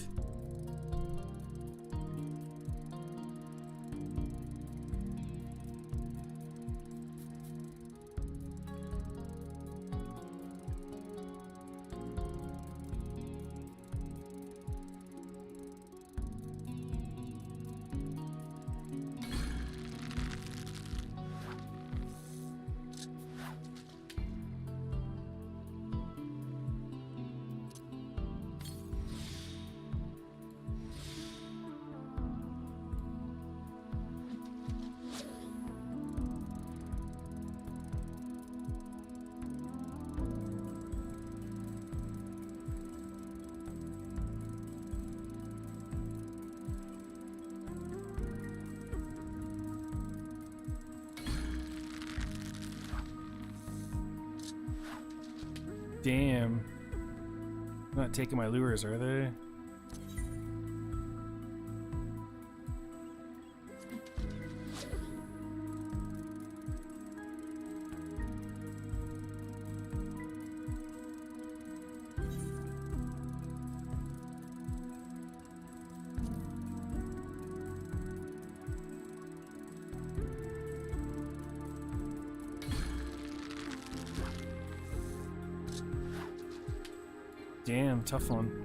Damn. Not taking my lures, are they? Damn, tough one.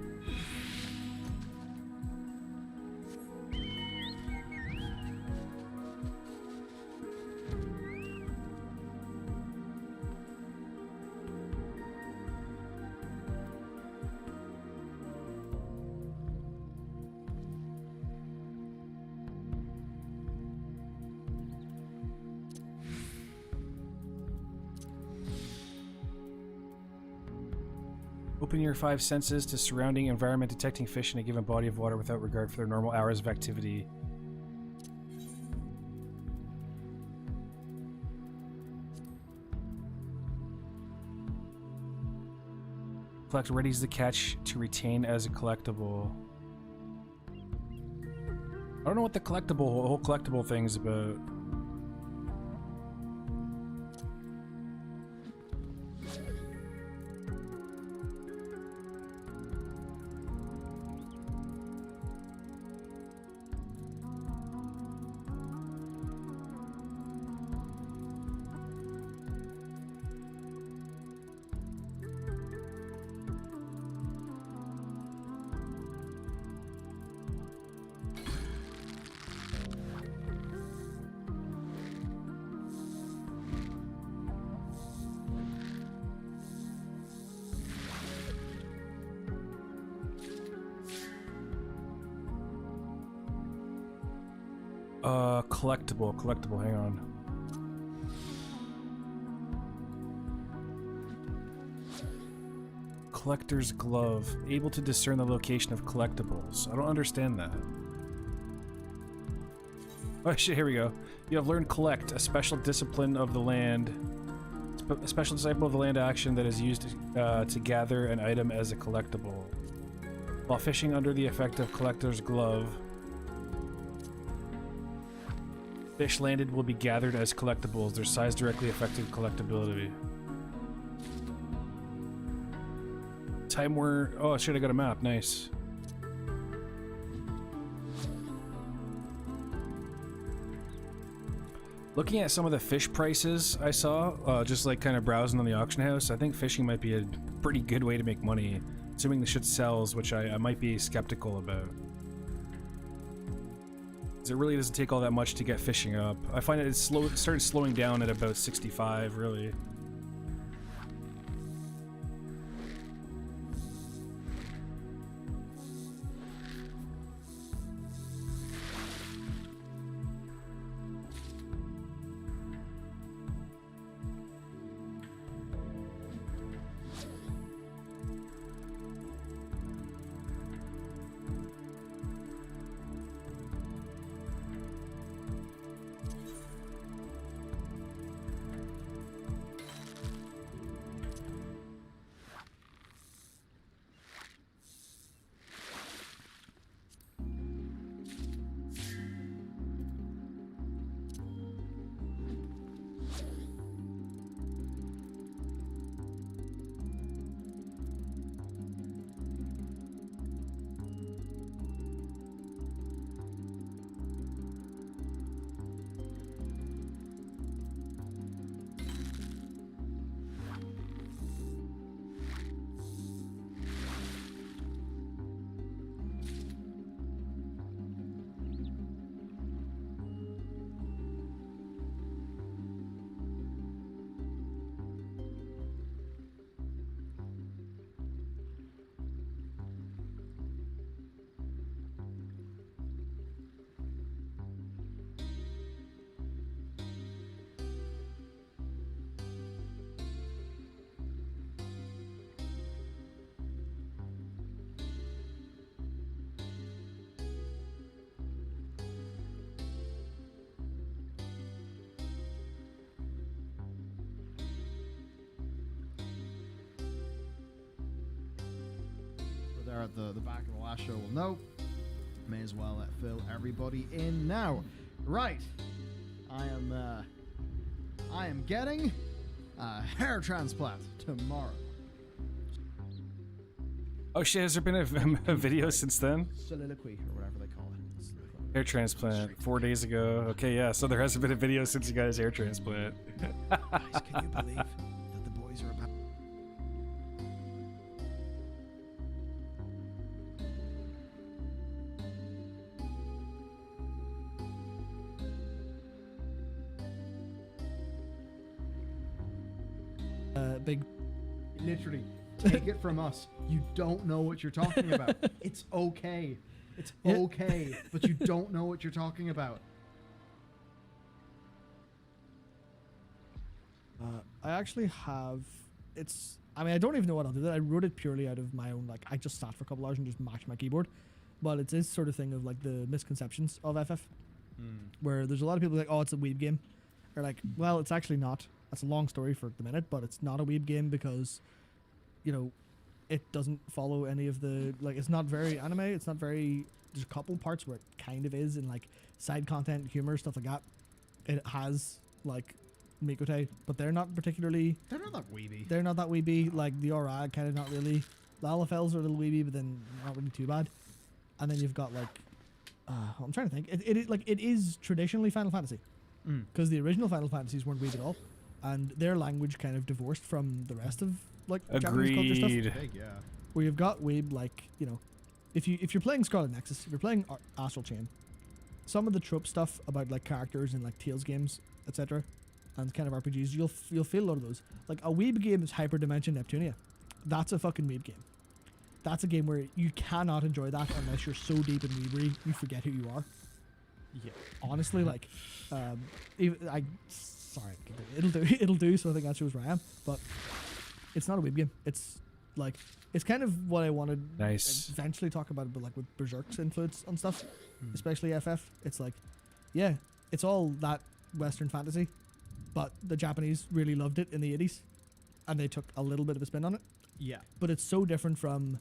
Open your 5 senses to surrounding environment, detecting fish in a given body of water without regard for their normal hours of activity. Collect readies the catch to retain as a collectible. I don't know what the whole collectible thing is about. Collectible, hang on. Collector's glove, able to discern the location of collectibles. I don't understand that. Oh shit, here we go. You have learned collect, a special discipline of the land. A special disciple of the land action that is used to gather an item as a collectible. While fishing under the effect of collector's glove, fish landed will be gathered as collectibles. Their size directly affected collectability. Time Warner. Oh shit, I got a map. Nice. Looking at some of the fish prices I saw, just like kind of browsing on the auction house, I think fishing might be a pretty good way to make money, assuming the shit sells, which I might be skeptical about. Because it really doesn't take all that much to get fishing up. I find it started slowing down at about 65, really. There at the back of the last show will know. May as well fill everybody in now. Right, I am getting a hair transplant tomorrow. Oh shit, has there been a video since then? Soliloquy or whatever they call it. Hair transplant 4 days ago. Okay, yeah, so there hasn't been a video since you guys' hair transplant. Guys, can you believe that the boys are about? Big. Literally, take it from us. You don't know what you're talking about. It's okay. It's okay, but you don't know what you're talking about. I actually have. It's. I mean, I don't even know what I'll do. That I wrote it purely out of my own. Like, I just sat for a couple hours and just mashed my keyboard. But it's this sort of thing of like the misconceptions of FF, where there's a lot of people like, oh, it's a weeb game, or like, well, it's actually not. That's a long story for the minute, but it's not a weeb game because, you know, it doesn't follow any of the, like, it's not very anime, it's not very, there's a couple parts where it kind of is, in like side content, humor, stuff like that. It has like Mikote, but they're not particularly, They're not that weeby. they're not that weeby. Like the Aura kind of not really. The Lalafels are a little weeby, but then not really too bad. And then you've got like, I'm trying to think. It is traditionally Final Fantasy, because the original Final Fantasies weren't weeb at all, and their language kind of divorced from the rest of like Japanese culture stuff. Big, yeah. Where you've got weeb, like, you know, if you're playing Scarlet Nexus, if you're playing Astral Chain, some of the trope stuff about like characters in like Tales games, etc., and kind of RPGs, you'll feel a lot of those. Like a weeb game is Hyperdimension Neptunia. That's a fucking weeb game. That's a game where you cannot enjoy that unless you're so deep in weebery you forget who you are. Yeah. Honestly, like, sorry, it'll do. So I think that shows where I am. But it's not a weeb game. It's like, it's kind of what I wanted. Nice. Eventually talk about it, but like with Berserk's influence on stuff, especially FF. It's like, yeah, it's all that Western fantasy, but the Japanese really loved it in the 80s, and they took a little bit of a spin on it. Yeah. But it's so different from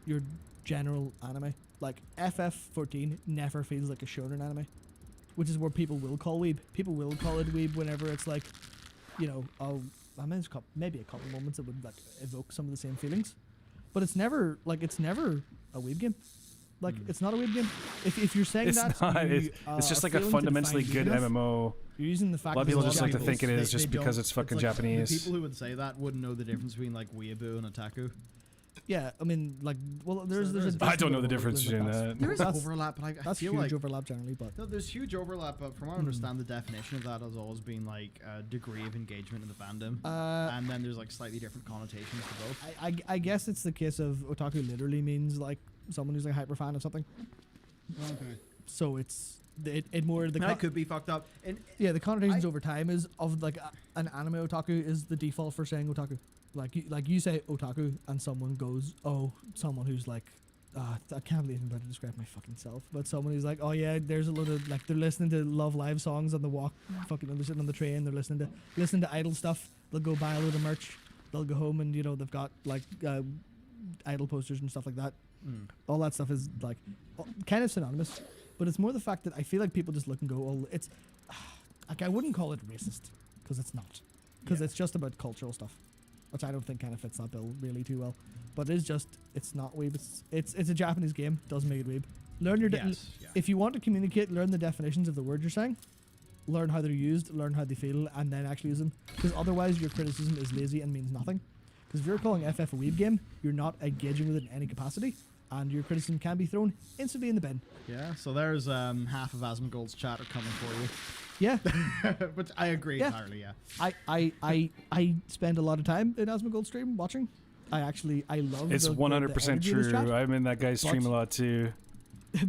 your general anime. Like FF14 never feels like a shonen anime, which is where people will call weeb. People will call it weeb whenever it's like, you know, oh, I mean, there's maybe a couple moments that would like evoke some of the same feelings, but it's never a weeb game. Like it's not a weeb game. If you're saying It's that, not. It's just like a fundamentally good MMO. You're using the fact A lot of that people there's just like to people- think it is just They because don't- it's fucking like, Japanese. The people who would say that wouldn't know the difference between like weeaboo and otaku. Yeah, I mean, like, well, there's So a there's- I don't know the different difference overlap. between that. There is That's- overlap, but I That's feel huge like overlap generally, but no, there's huge overlap. But from what I understand, the definition of that has always been like a degree of engagement in the fandom, and then there's like slightly different connotations to both. I guess it's the case of otaku literally means like someone who's like a hyper fan of something. Okay. So it more the That could be fucked up. And yeah, the connotations over time is of like an anime otaku is the default for saying otaku. Like you say otaku and someone goes, oh, someone who's like, I can't believe I'm about to describe my fucking self, but someone who's like, oh yeah, there's a lot of like they're listening to Love Live songs on the walk, fucking they're sitting on the train, they're listening to idol stuff. They'll go buy a load of merch. They'll go home and they've got like idol posters and stuff like that. All that stuff is like kind of synonymous, but it's more the fact that I feel like people just look and go, oh, it's like I wouldn't call it racist because it's not, because it's just about cultural stuff, which I don't think kind of fits that bill really too well. But it's not weeb. It's a Japanese game. Doesn't make it weeb. Learn your if you want to communicate, learn the definitions of the words you're saying, learn how they're used, learn how they feel, and then actually use them. Because otherwise, your criticism is lazy and means nothing. Because if you're calling FF a weeb game, you're not engaging with it in any capacity, and your criticism can be thrown instantly in the bin. yeah, so there's half of Asmongold's chatter coming for you. Yeah, Which I agree entirely. Yeah. I spend a lot of time in Asmongold stream watching. I love. It's 100% true. I'm in that guy's stream a lot too.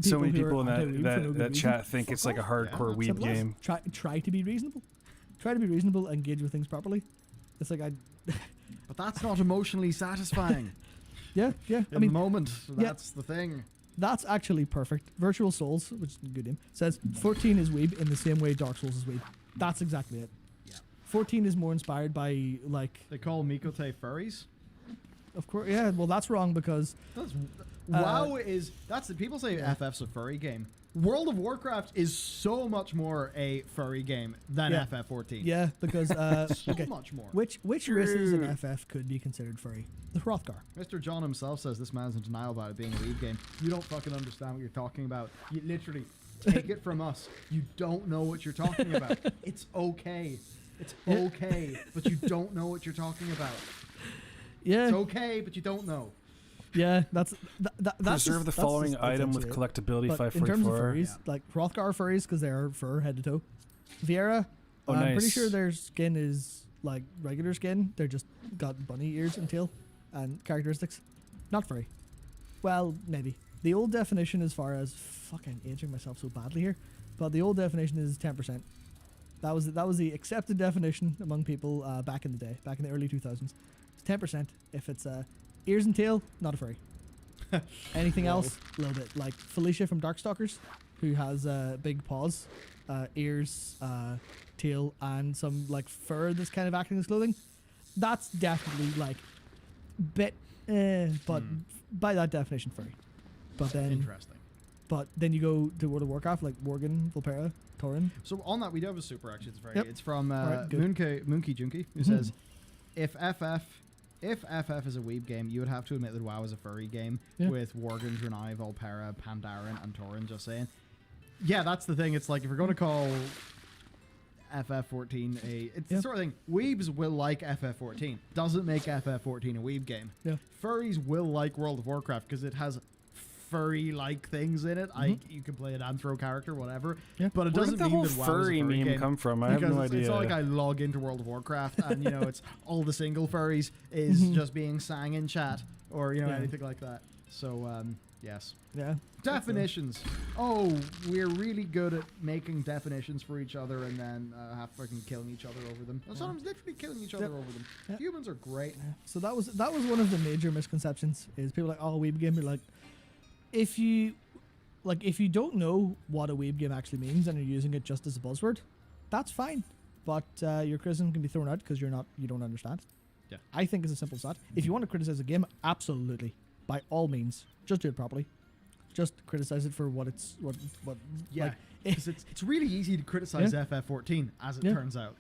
So many people in that chat think it's like a hardcore weeb game. Try to be reasonable. Try to be reasonable and engage with things properly. It's like But that's not emotionally satisfying. yeah. In the moment, that's the thing. That's actually perfect. Virtual Souls, which is a good name, says 14 is weeb in the same way Dark Souls is weeb. That's exactly it. Yeah. 14 is more inspired by like. They call Mikote furries. Of course, yeah. Well, that's wrong because WoW is people say FF's a furry game. World of Warcraft is so much more a furry game than FF14. yeah, because so much more. Which races in FF could be considered furry? The Hrothgar. Mr. John himself says this man's in denial about it being a weeb game. You don't fucking understand what you're talking about. You literally take it from us. You don't know what you're talking about. It's okay. It's okay, but you don't know what you're talking about. Yeah. It's okay, but you don't know. Yeah, that's Preserve the following item with collectability but in terms of 544. furries, like Hrothgar are furries because they're fur head to toe. Viera, Oh, I'm pretty nice. sure their skin is like regular skin. They're just got bunny ears and tail and characteristics. Not furry. Well, maybe. The old definition, as far as fucking aging myself so badly here, but the old definition is 10%. That was the accepted definition among people back in the day, back in the early 2000s. It's 10%. If it's ears and tail, not a furry. Anything else, a little bit. Like Felicia from Darkstalkers, who has big paws, ears, tail, and some like fur that's kind of acting as clothing. That's definitely like bit, but by that definition, furry. But then, Interesting. but then you go to World of Warcraft, like Worgen, Volpera, Tauren. So on that, we do have a super actually. It's very. Yep. It's from Alright, good. Moonky Junkie, who says, if FF is a weeb game, you would have to admit that WoW is a furry game with Worgen, Draenei, Volpera, Pandaren, and Tauren. Just saying. Yeah, that's the thing. It's like if we're going to call FF14 it's the sort of thing. Weebs will like FF14. Doesn't make FF14 a weeb game. Yeah. Furries will like World of Warcraft because it has furry-like things in it. You can play an anthro character, whatever. Yeah. But it Where doesn't did the mean whole that WoW furry is a furry meme game. come from? I have Because no it's idea. not like I log into World of Warcraft and it's all the single furries is just being sang in chat or anything like that. So Yes. Yeah. Definitions. Oh, we're really good at making definitions for each other and then fucking killing each other over them. And sometimes literally killing each other over them. Yep. Humans are great. So that was one of the major misconceptions. Is people like, oh, weeb game. You're like, if you don't know what a weeb game actually means and you're using it just as a buzzword, that's fine. But your criticism can be thrown out because you don't understand. Yeah. I think it's as simple as that. If you want to criticize a game, absolutely, by all means, just do it properly. Just criticize it for what it's what. Yeah. Like, Because it's really easy to criticize FF14, as it turns out.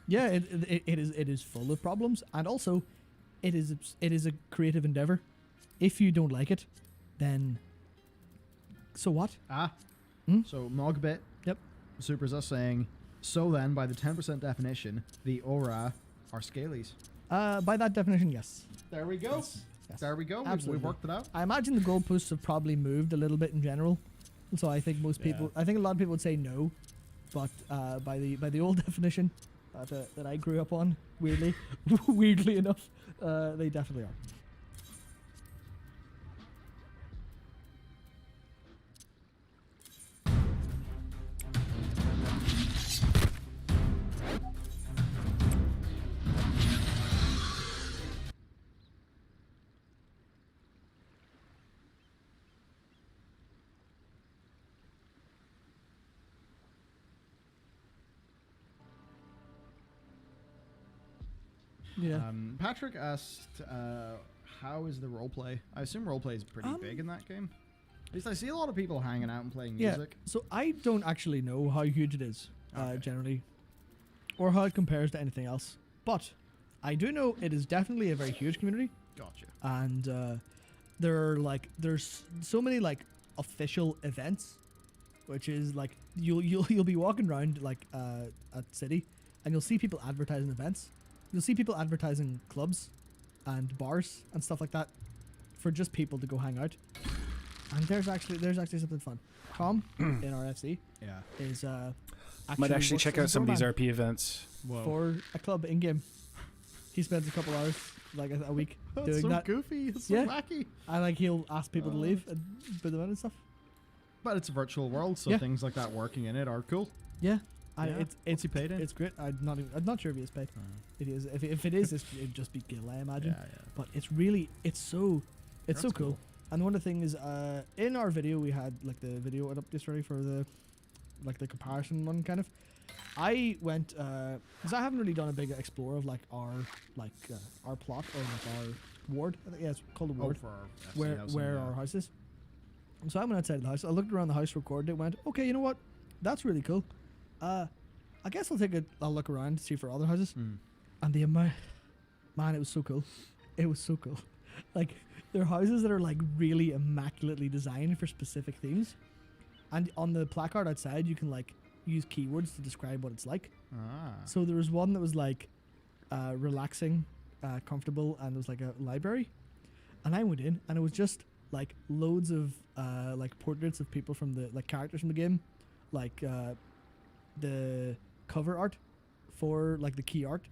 Yeah, it is full of problems, and also, it is a creative endeavor. If you don't like it, then so what? So Mogbit. Yep. Supers us saying, so then by the 10% definition, the aura are scalies. By that definition, yes. There we go. Yes. There we go. Absolutely. We've worked it out. I imagine the goalposts have probably moved a little bit in general, so I think most people, I think a lot of people would say no, but by the old definition that I grew up on, weirdly enough, they definitely are. Yeah. Patrick asked, how is the roleplay? I assume roleplay is pretty big in that game. At least I see a lot of people hanging out and playing music. So I don't actually know how huge it is, generally, or how it compares to anything else. But I do know it is definitely a very huge community. Gotcha. And there's so many like official events, which is like you'll be walking around like at city, and you'll see people advertising events. You'll see people advertising clubs and bars and stuff like that for just people to go hang out. And there's actually something fun. Tom in our FC is might actually check out some of these doorman RP events. Whoa. for a club in game. He spends a couple hours, like a week, That's doing so that. goofy. It's so Yeah. wacky. And like he'll ask people to leave and put them in and stuff. But it's a virtual world, so Yeah. things like that working in it are cool. Yeah. Yeah. What's he paid in? It's great. I'm not sure if he is paid. It is. If it is, it'd just be Gil, I imagine. Yeah. But it's so That's cool. cool. And one of the things in our video we had like the video updates ready for the comparison one kind of. I went because I haven't really done a big explore of like our plot or like our ward. I think it's called a ward. For our FC housing, where our house is. So I went outside the house. I looked around the house, recorded it, went, okay, you know what? That's really cool. I guess I'll look around to see for other houses. And the amount, man, it was so cool. It was so cool. Like, there are houses that are like really immaculately designed for specific themes. And on the placard outside, you can like use keywords to describe what it's like. So there was one that was like relaxing, comfortable, and it was like a library. And I went in, and it was just like loads of like portraits of people from the like characters from the game, like the cover art for like the key art,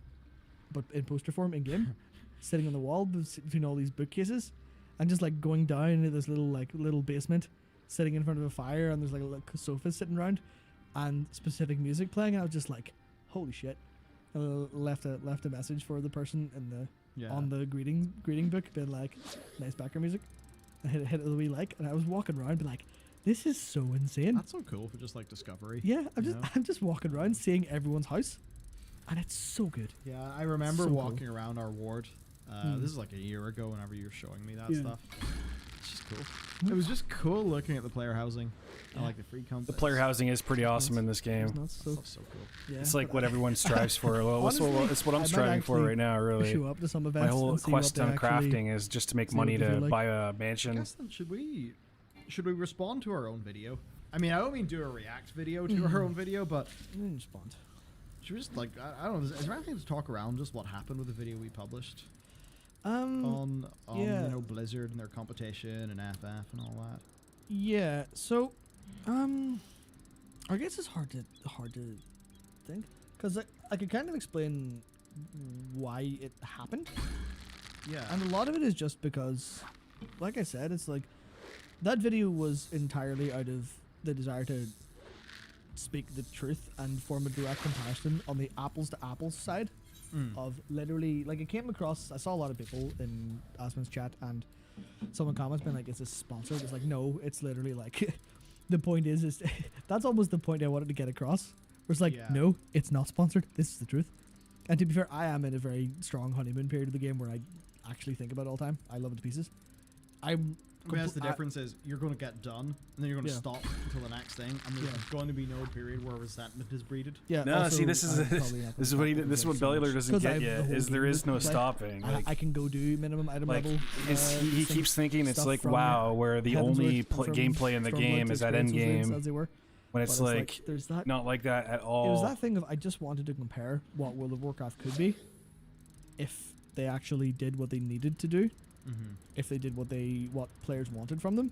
but in poster form in game, sitting on the wall between all these bookcases, and just like going down into this little basement, sitting in front of a fire, and there's like a little sofa sitting around, and specific music playing. And I was just like, holy shit! And I left a message for the person in the on the greeting book, being like, nice background music. I hit it the wee like, and I was walking around, being like, this is so insane. That's so cool for just like discovery. Yeah, I'm just walking around seeing everyone's house, and it's so good. Yeah, I remember So walking around our ward. This is like a year ago whenever you were showing me that stuff. It's just cool. It was just cool looking at the player housing. I like the free comp. The player housing is pretty awesome in this game. It's not so, That's so cool. yeah, It's like what everyone strives for. Well, Honestly, it's what I I'm might striving for actually right now, really. show up to some events. My whole and see quest what they on actually- crafting is just to make see what money they to feel like. buy a I mansion. guess then should we respond to our own video? I mean, I don't mean do a react video to our own video, but Respond. should we just like I don't know? Is there anything to talk around just what happened with the video we published on yeah. you know Blizzard and their competition and FF and all that? Yeah. So, I guess it's hard to think because I could kind of explain why it happened. Yeah. And a lot of it is just because, like I said, it's like that video was entirely out of the desire to speak the truth and form a direct comparison on the apples to apples side of literally, like, it came across, I saw a lot of people in Asmon's chat and someone comments being like, is this sponsored? It's like, no, it's literally like, the point is that's almost the point I wanted to get across. Where it's like, no, it's not sponsored. This is the truth. And to be fair, I am in a very strong honeymoon period of the game where I actually think about it all the time. I love it to pieces. Whereas the difference is you're going to get done, and then you're going to stop until the next thing, and there's going to be no period where resentment is breeded. Yeah. No, also, see, this is what Bellular doesn't get yet. Is there is no stopping. Like, I can go do minimum item like, level. He keeps thinking it's like WoW, where the only gameplay in the game is that end game. When it's like there's that, not like that at all. It was that thing of I just wanted to compare what World of Warcraft could be if they actually did what they needed to do. If they did what players wanted from them.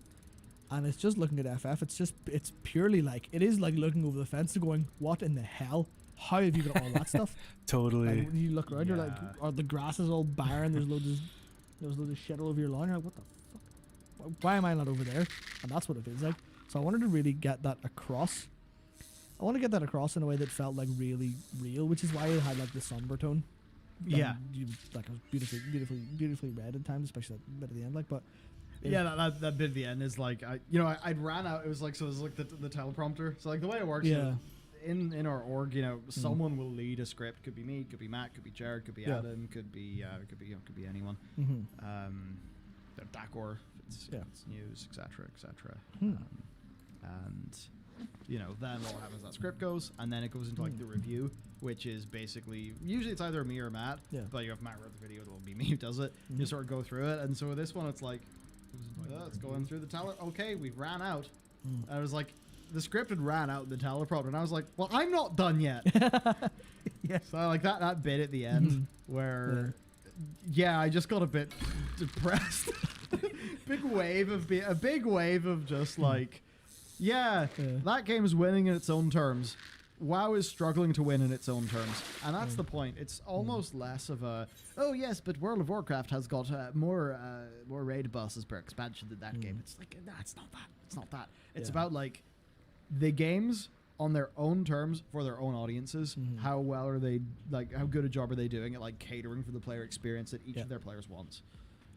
And it's just looking at FF, it's purely like, it is like looking over the fence and going, what in the hell? How have you got all that stuff? Totally. Like, when you look around, you're like, the grass is all barren, there's loads of shit all over your lawn, you're like, what the fuck? Why am I not over there? And that's what it feels like. So I wanted to really get that across. I want to get that across in a way that felt like really real, which is why it had like the somber tone. Yeah, like, it was beautifully read at times, especially that bit at the end. Like, but that bit at the end is like, I'd ran out. It was like, so it was like the teleprompter. So like the way it works, in our org, someone will lead a script. Could be me, could be Matt, could be Jared, could be Adam, could be anyone. Dakor, if it's news, etc. And then what happens? That script goes, and then it goes into like the review, which is basically usually it's either me or Matt. But if Matt wrote the video, it'll be me who does it. You sort of go through it, and so with this one, it's like, it's going through the tele. Okay, we've ran out. And I was like, the script had ran out in the teleprompter, and I was like, well, I'm not done yet. So like that bit at the end where, I just got a bit depressed. a big wave of just like. That game is winning in its own terms. WoW is struggling to win in its own terms, and that's the point. It's almost less of a, oh yes, but World of Warcraft has got more raid bosses per expansion than that game. It's like, nah, it's not that. It's not that. It's about like the games on their own terms for their own audiences. How well are they, like, how good a job are they doing at like catering for the player experience that each of their players wants?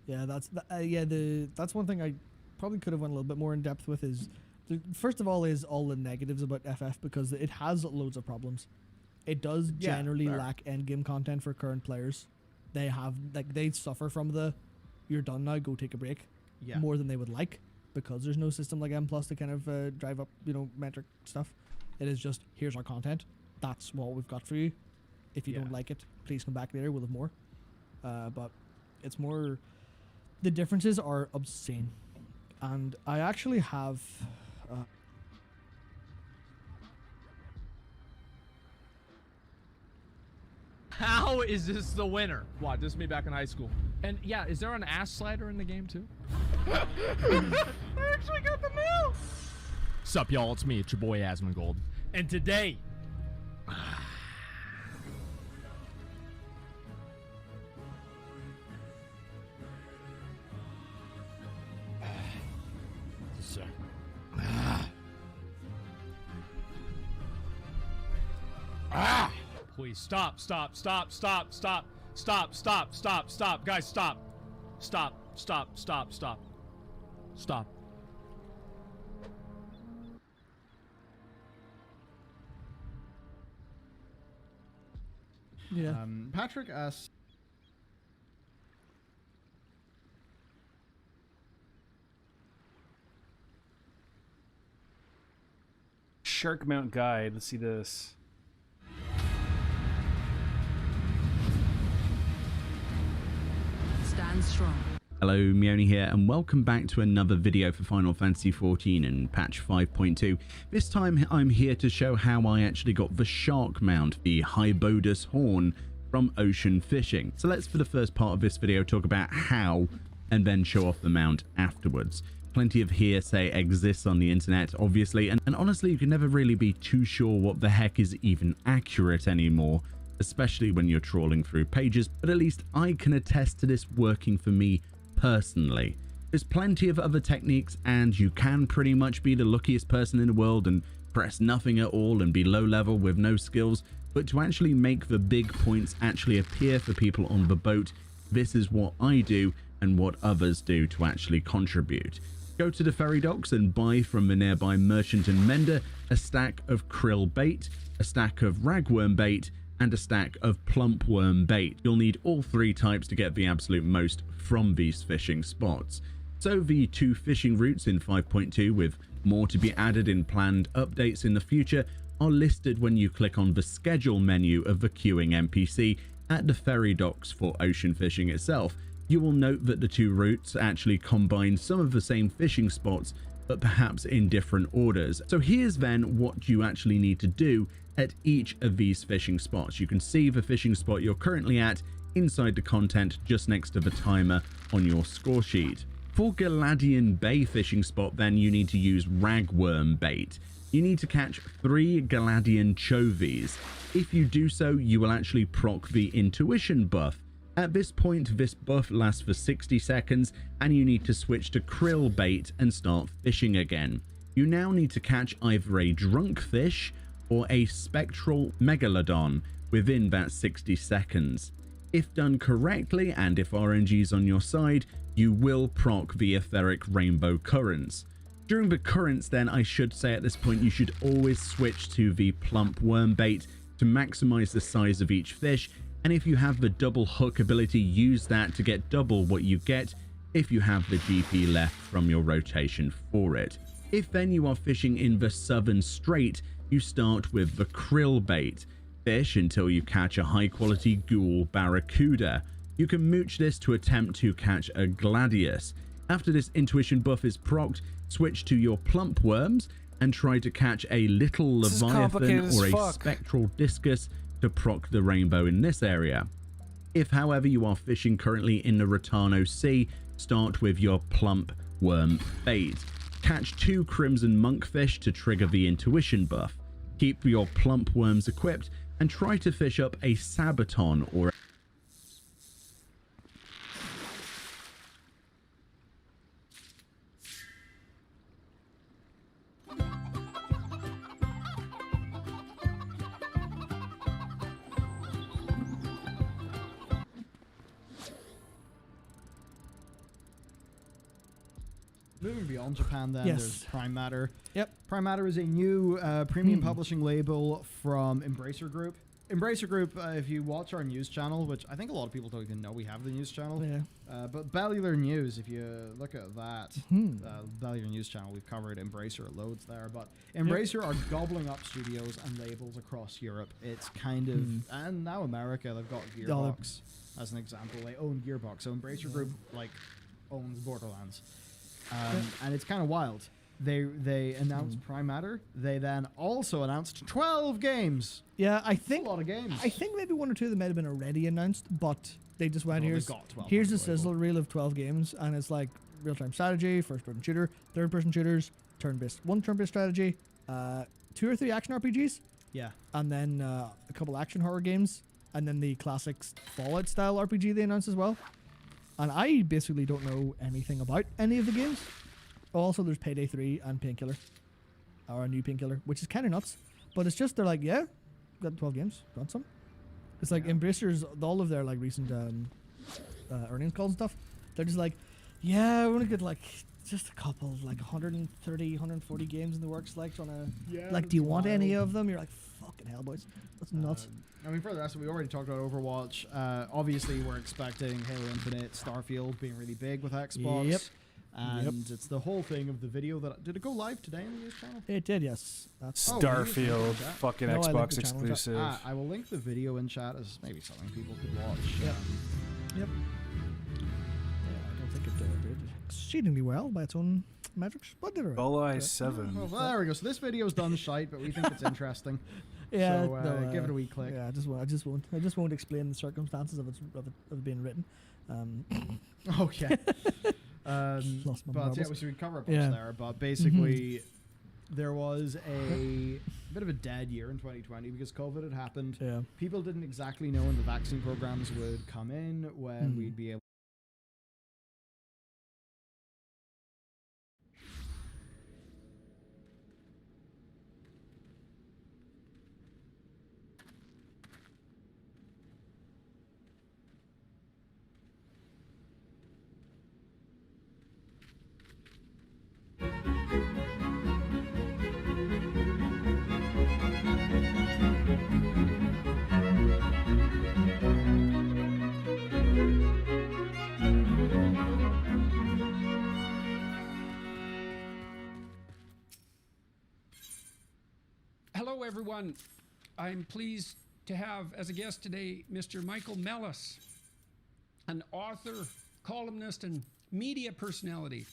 Yeah, that's one thing I probably could have went a little bit more in depth with is. First of all is all the negatives about FF because it has loads of problems. It does generally lack endgame content for current players. They have they suffer from the you're done now, go take a break more than they would like because there's no system like M+ to kind of drive up, metric stuff. It is just here's our content. That's what we've got for you. If you don't like it, please come back later. We'll have more. But it's more the differences are obscene. And I actually have how is this the winner? What, this is me back in high school. And yeah, is there an ass slider in the game too? I actually got the mail! Sup y'all, it's me, it's your boy Asmongold. And today... Please stop. Guys, stop. Stop. Yeah. Patrick asks, Shark Mount Guide. Let's see this. Stand strong. Hello, Mioni here, and welcome back to another video for Final Fantasy XIV and patch 5.2. This time I'm here to show how I actually got the Shark Mount, the Hybodus Horn, from ocean fishing. So let's, for the first part of this video, talk about how, and then show off the mount afterwards. Plenty of hearsay exists on the internet, obviously, and honestly you can never really be too sure what the heck is even accurate anymore, especially when you're trawling through pages, but at least I can attest to this working for me personally. There's plenty of other techniques, and you can pretty much be the luckiest person in the world and press nothing at all and be low level with no skills, but to actually make the big points actually appear for people on the boat, this is what I do and what others do to actually contribute. Go to the ferry docks and buy from the nearby merchant and mender a stack of krill bait, a stack of ragworm bait, and a stack of plump worm bait. You'll need all 3 types to get the absolute most from these fishing spots. So the 2 fishing routes in 5.2, with more to be added in planned updates in the future, are listed when you click on the schedule menu of the queuing NPC at the ferry docks for ocean fishing itself. You will note that the 2 routes actually combine some of the same fishing spots, but perhaps in different orders. So here's then what you actually need to do at each of these fishing spots. You can see the fishing spot you're currently at inside the content just next to the timer on your score sheet. For Galadian Bay fishing spot, then you need to use ragworm bait. You need to catch 3 Galadian chovies. If you do so, you will actually proc the intuition buff. At this point, this buff lasts for 60 seconds, and you need to switch to krill bait and start fishing again. You now need to catch either a drunk fish or a spectral megalodon within that 60 seconds. If done correctly, and if RNG is on your side, you will proc the etheric rainbow currents. During the currents then, I should say at this point, you should always switch to the plump worm bait to maximize the size of each fish, and if you have the double hook ability, use that to get double what you get if you have the GP left from your rotation for it. If then you are fishing in the Southern Strait, you start with the krill bait. Fish until you catch a high quality ghoul barracuda. You can mooch this to attempt to catch a gladius. After this intuition buff is procced, switch to your plump worms and try to catch a little leviathan or a spectral discus to proc the rainbow in this area. If however you are fishing currently in the Rotano Sea, start with your plump worm bait. Catch 2 crimson monkfish to trigger the intuition buff. Keep your plump worms equipped and try to fish up a sabaton or Moving beyond Japan, then there's Prime Matter. Yep. Prime Matter is a new premium publishing label from Embracer Group. Embracer Group, if you watch our news channel, which I think a lot of people don't even know we have the news channel, but Bellular News, if you look at that, Bellular News channel, we've covered Embracer loads there, but Embracer are gobbling up studios and labels across Europe. It's kind of, and now America, they've got Gearbox as an example. They own Gearbox, so Embracer Group like owns Borderlands. And it's kind of wild. They announced Prime Matter. They then also announced 12 games. Yeah, I think that's a lot of games. I think maybe 1 or 2 of them might have been already announced, but they just went here's a sizzle reel of 12 games, and it's like real-time strategy, first-person shooter, third-person shooters, turn-based strategy, 2 or 3 action RPGs. Yeah, and then a couple action horror games, and then the classic Fallout style RPG they announced as well. And I basically don't know anything about any of the games. Also, there's Payday 3 and Painkiller, or a new Painkiller, which is kind of nuts. But it's just, they're like, yeah, got 12 games, got some. It's like Embracer's, all of their like recent earnings calls and stuff, they're just like, yeah, we're gonna get like just a couple, like 130, 140 games in the works, like trying to, like, do you want any of them? You're like, fucking hell, boys, that's nuts. I mean, for the rest of it, we already talked about Overwatch. Obviously, we're expecting Halo Infinite, Starfield being really big with Xbox. Yep. And it's the whole thing of the video that... Did it go live today on the news channel? It did, yes. That's Starfield, fucking Xbox exclusive. I will link the video in chat as maybe something people could watch. Yep. Yep. Yeah, I don't think it did exceedingly well by its own metrics, but they're Bulleye 7. Well, there we go. So this video's done shite, but we think it's interesting. Yeah, so no, give it a wee click. Yeah, I just won't explain the circumstances of it being written. Okay. But yeah, we should cover a bunch there. But basically, there was a bit of a dead year in 2020 because COVID had happened. Yeah. People didn't exactly know when the vaccine programs would come in, when we'd be able everyone. I'm pleased to have as a guest today Mr. Michael Mellis, an author, columnist, and media personality.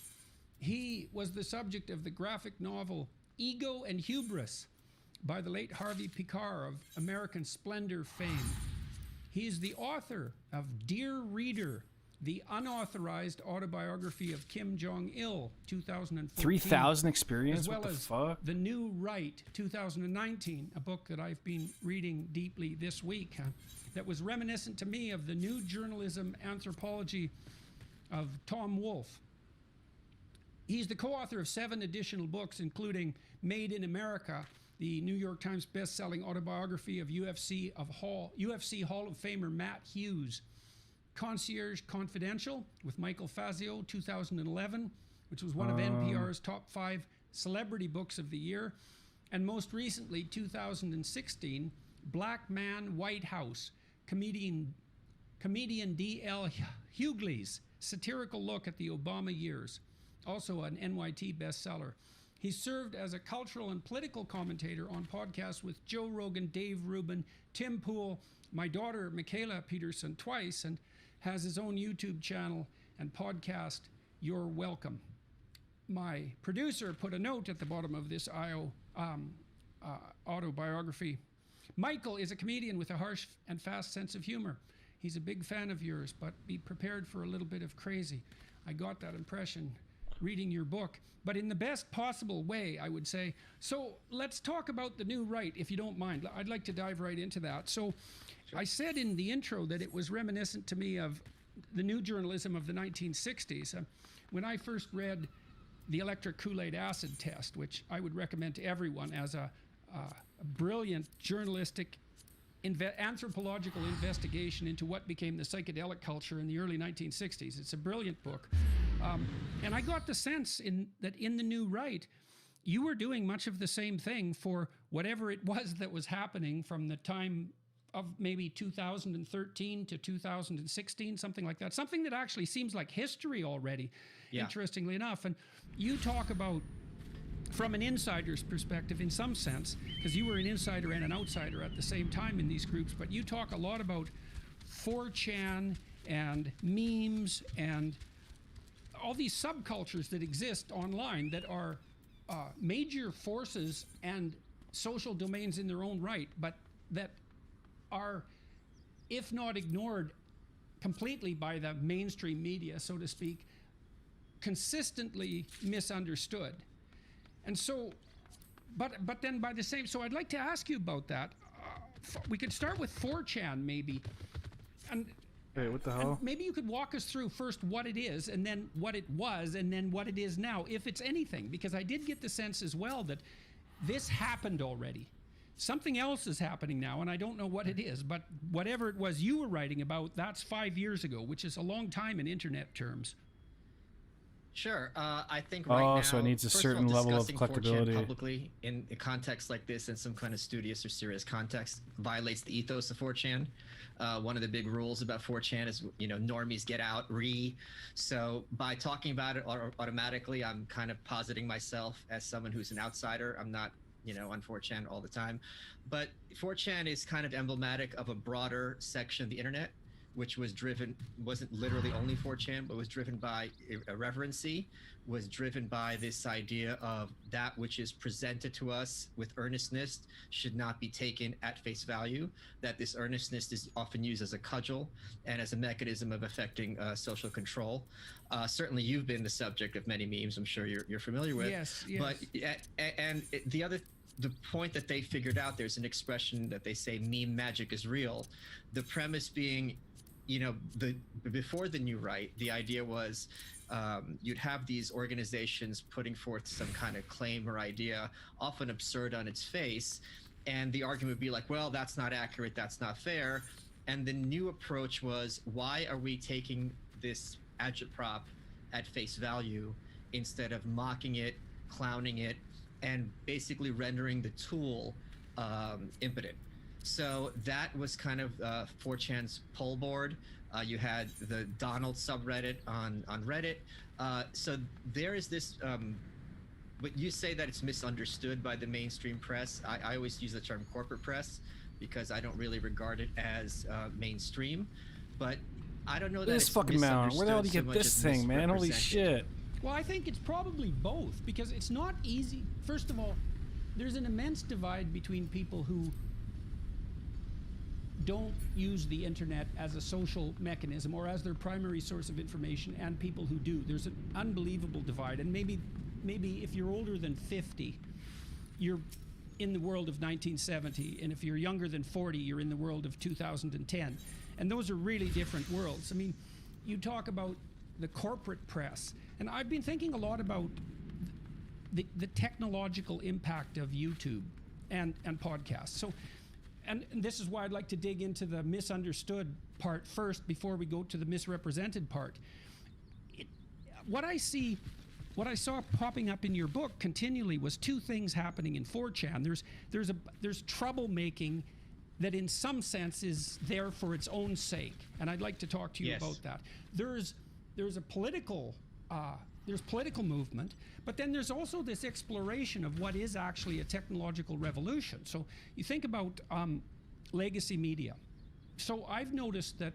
He was the subject of the graphic novel Ego and Hubris by the late Harvey Pekar of American Splendor fame. He is the author of Dear Reader, the unauthorized autobiography of Kim Jong-il, 2014. 3,000 experience? As well what the as fuck? The New Right, 2019, a book that I've been reading deeply this week, that was reminiscent to me of the new journalism anthropology of Tom Wolfe. He's the co-author of 7 additional books, including Made in America, the New York Times best-selling autobiography of UFC Hall of Famer Matt Hughes, Concierge Confidential with Michael Fazio, 2011, which was one of NPR's top 5 celebrity books of the year, and most recently, 2016, Black Man, White House, comedian D.L. Hughley's satirical look at the Obama years, also an NYT bestseller. He served as a cultural and political commentator on podcasts with Joe Rogan, Dave Rubin, Tim Pool, my daughter Michaela Peterson twice, and has his own YouTube channel and podcast, You're Welcome. My producer put a note at the bottom of this autobiography. Michael is a comedian with a harsh and fast sense of humor. He's a big fan of yours, but be prepared for a little bit of crazy. I got that impression reading your book, but in the best possible way, I would say. So let's talk about the New Right, if you don't mind. I'd like to dive right into that. So I said in the intro that it was reminiscent to me of the new journalism of the 1960s. When I first read The Electric Kool-Aid Acid Test, which I would recommend to everyone as a brilliant journalistic anthropological investigation into what became the psychedelic culture in the early 1960s. It's a brilliant book. And I got the sense that in the New Right, you were doing much of the same thing for whatever it was that was happening from the time of maybe 2013 to 2016, something like that. Something that actually seems like history already, interestingly enough. And you talk about, from an insider's perspective in some sense, because you were an insider and an outsider at the same time in these groups, but you talk a lot about 4chan and memes and all these subcultures that exist online that are major forces and social domains in their own right, but that are, if not ignored completely by the mainstream media, so to speak, consistently misunderstood. And so, but then by the same, so I'd like to ask you about that. We could start with 4chan maybe. And wait, what the hell? Maybe you could walk us through first what it is, and then what it was, and then what it is now, if it's anything. Because I did get the sense as well that this happened already. Something else is happening now, and I don't know what it is, but whatever it was you were writing about, that's 5 years ago, which is a long time in internet terms. Sure. I think right now, so it needs a first certain of all, level of discussing 4chan collectability. publicly in a context like this, in some kind of studious or serious context, violates the ethos of 4chan. One of the big rules about 4chan is, normies get out, So by talking about it automatically, I'm kind of positing myself as someone who's an outsider. I'm not, on 4chan all the time. But 4chan is kind of emblematic of a broader section of the internet, which wasn't literally only 4chan, but was driven by irreverency, was driven by this idea of that which is presented to us with earnestness should not be taken at face value, that this earnestness is often used as a cudgel and as a mechanism of affecting social control. Certainly you've been the subject of many memes, I'm sure you're familiar with. Yes. But, the point that they figured out, there's an expression that they say meme magic is real. The premise being, before the New Right, the idea was you'd have these organizations putting forth some kind of claim or idea, often absurd on its face, and the argument would be like, well, that's not accurate, that's not fair. And the new approach was, why are we taking this agitprop at face value instead of mocking it, clowning it, and basically rendering the tool impotent? So that was kind of 4chan's poll board. You had the Donald subreddit on Reddit. So there is this but you say that it's misunderstood by the mainstream press. I always use the term corporate press because I don't really regard it as mainstream. But I don't know that This it's fucking mountain. Where the hell do you so get much this as thing, man? Holy misrepresented. shit. Well, I think it's probably both, because it's not easy. First of all, there's an immense divide between people who don't use the internet as a social mechanism or as their primary source of information, and people who do. There's an unbelievable divide. And maybe if you're older than 50, you're in the world of 1970, and if you're younger than 40, you're in the world of 2010. And those are really different worlds. I mean, you talk about the corporate press, and I've been thinking a lot about the technological impact of YouTube and podcasts. So, and this is why I'd like to dig into the misunderstood part first before we go to the misrepresented part. What I saw popping up in your book continually was two things happening in 4chan. There's troublemaking that in some sense is there for its own sake, and I'd like to talk to you about that. There's a political movement, but then there's also this exploration of what is actually a technological revolution. So you think about legacy media. So I've noticed that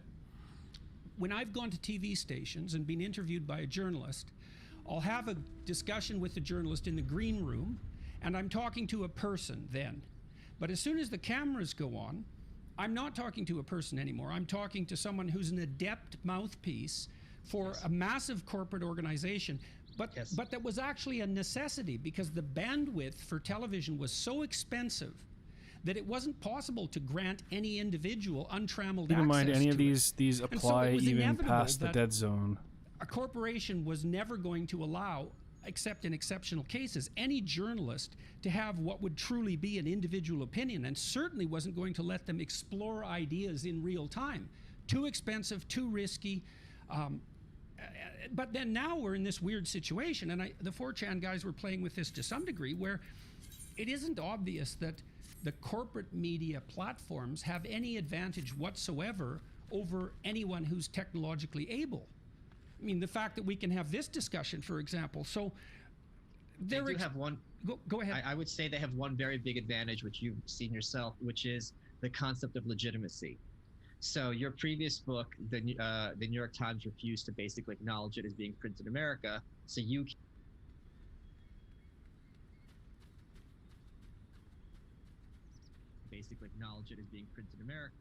when I've gone to TV stations and been interviewed by a journalist, I'll have a discussion with the journalist in the green room, and I'm talking to a person then. But as soon as the cameras go on, I'm not talking to a person anymore. I'm talking to someone who's an adept mouthpiece for a massive corporate organization. But that was actually a necessity, because the bandwidth for television was so expensive that it wasn't possible to grant any individual untrammeled access. Keep in mind, any to of these it. apply And so even past the that dead zone. a corporation was never going to allow, except in exceptional cases, any journalist to have what would truly be an individual opinion, and certainly wasn't going to let them explore ideas in real time. Too expensive, too risky. But then now we're in this weird situation, and the 4chan guys were playing with this to some degree, where it isn't obvious that the corporate media platforms have any advantage whatsoever over anyone who's technologically able. I mean, the fact that we can have this discussion, for example. So they do have one. Go ahead. I would say they have one very big advantage, which you've seen yourself, which is the concept of legitimacy. So your previous book, the New York Times refused to basically acknowledge it as being printed in America. So you basically acknowledge it as being printed in America.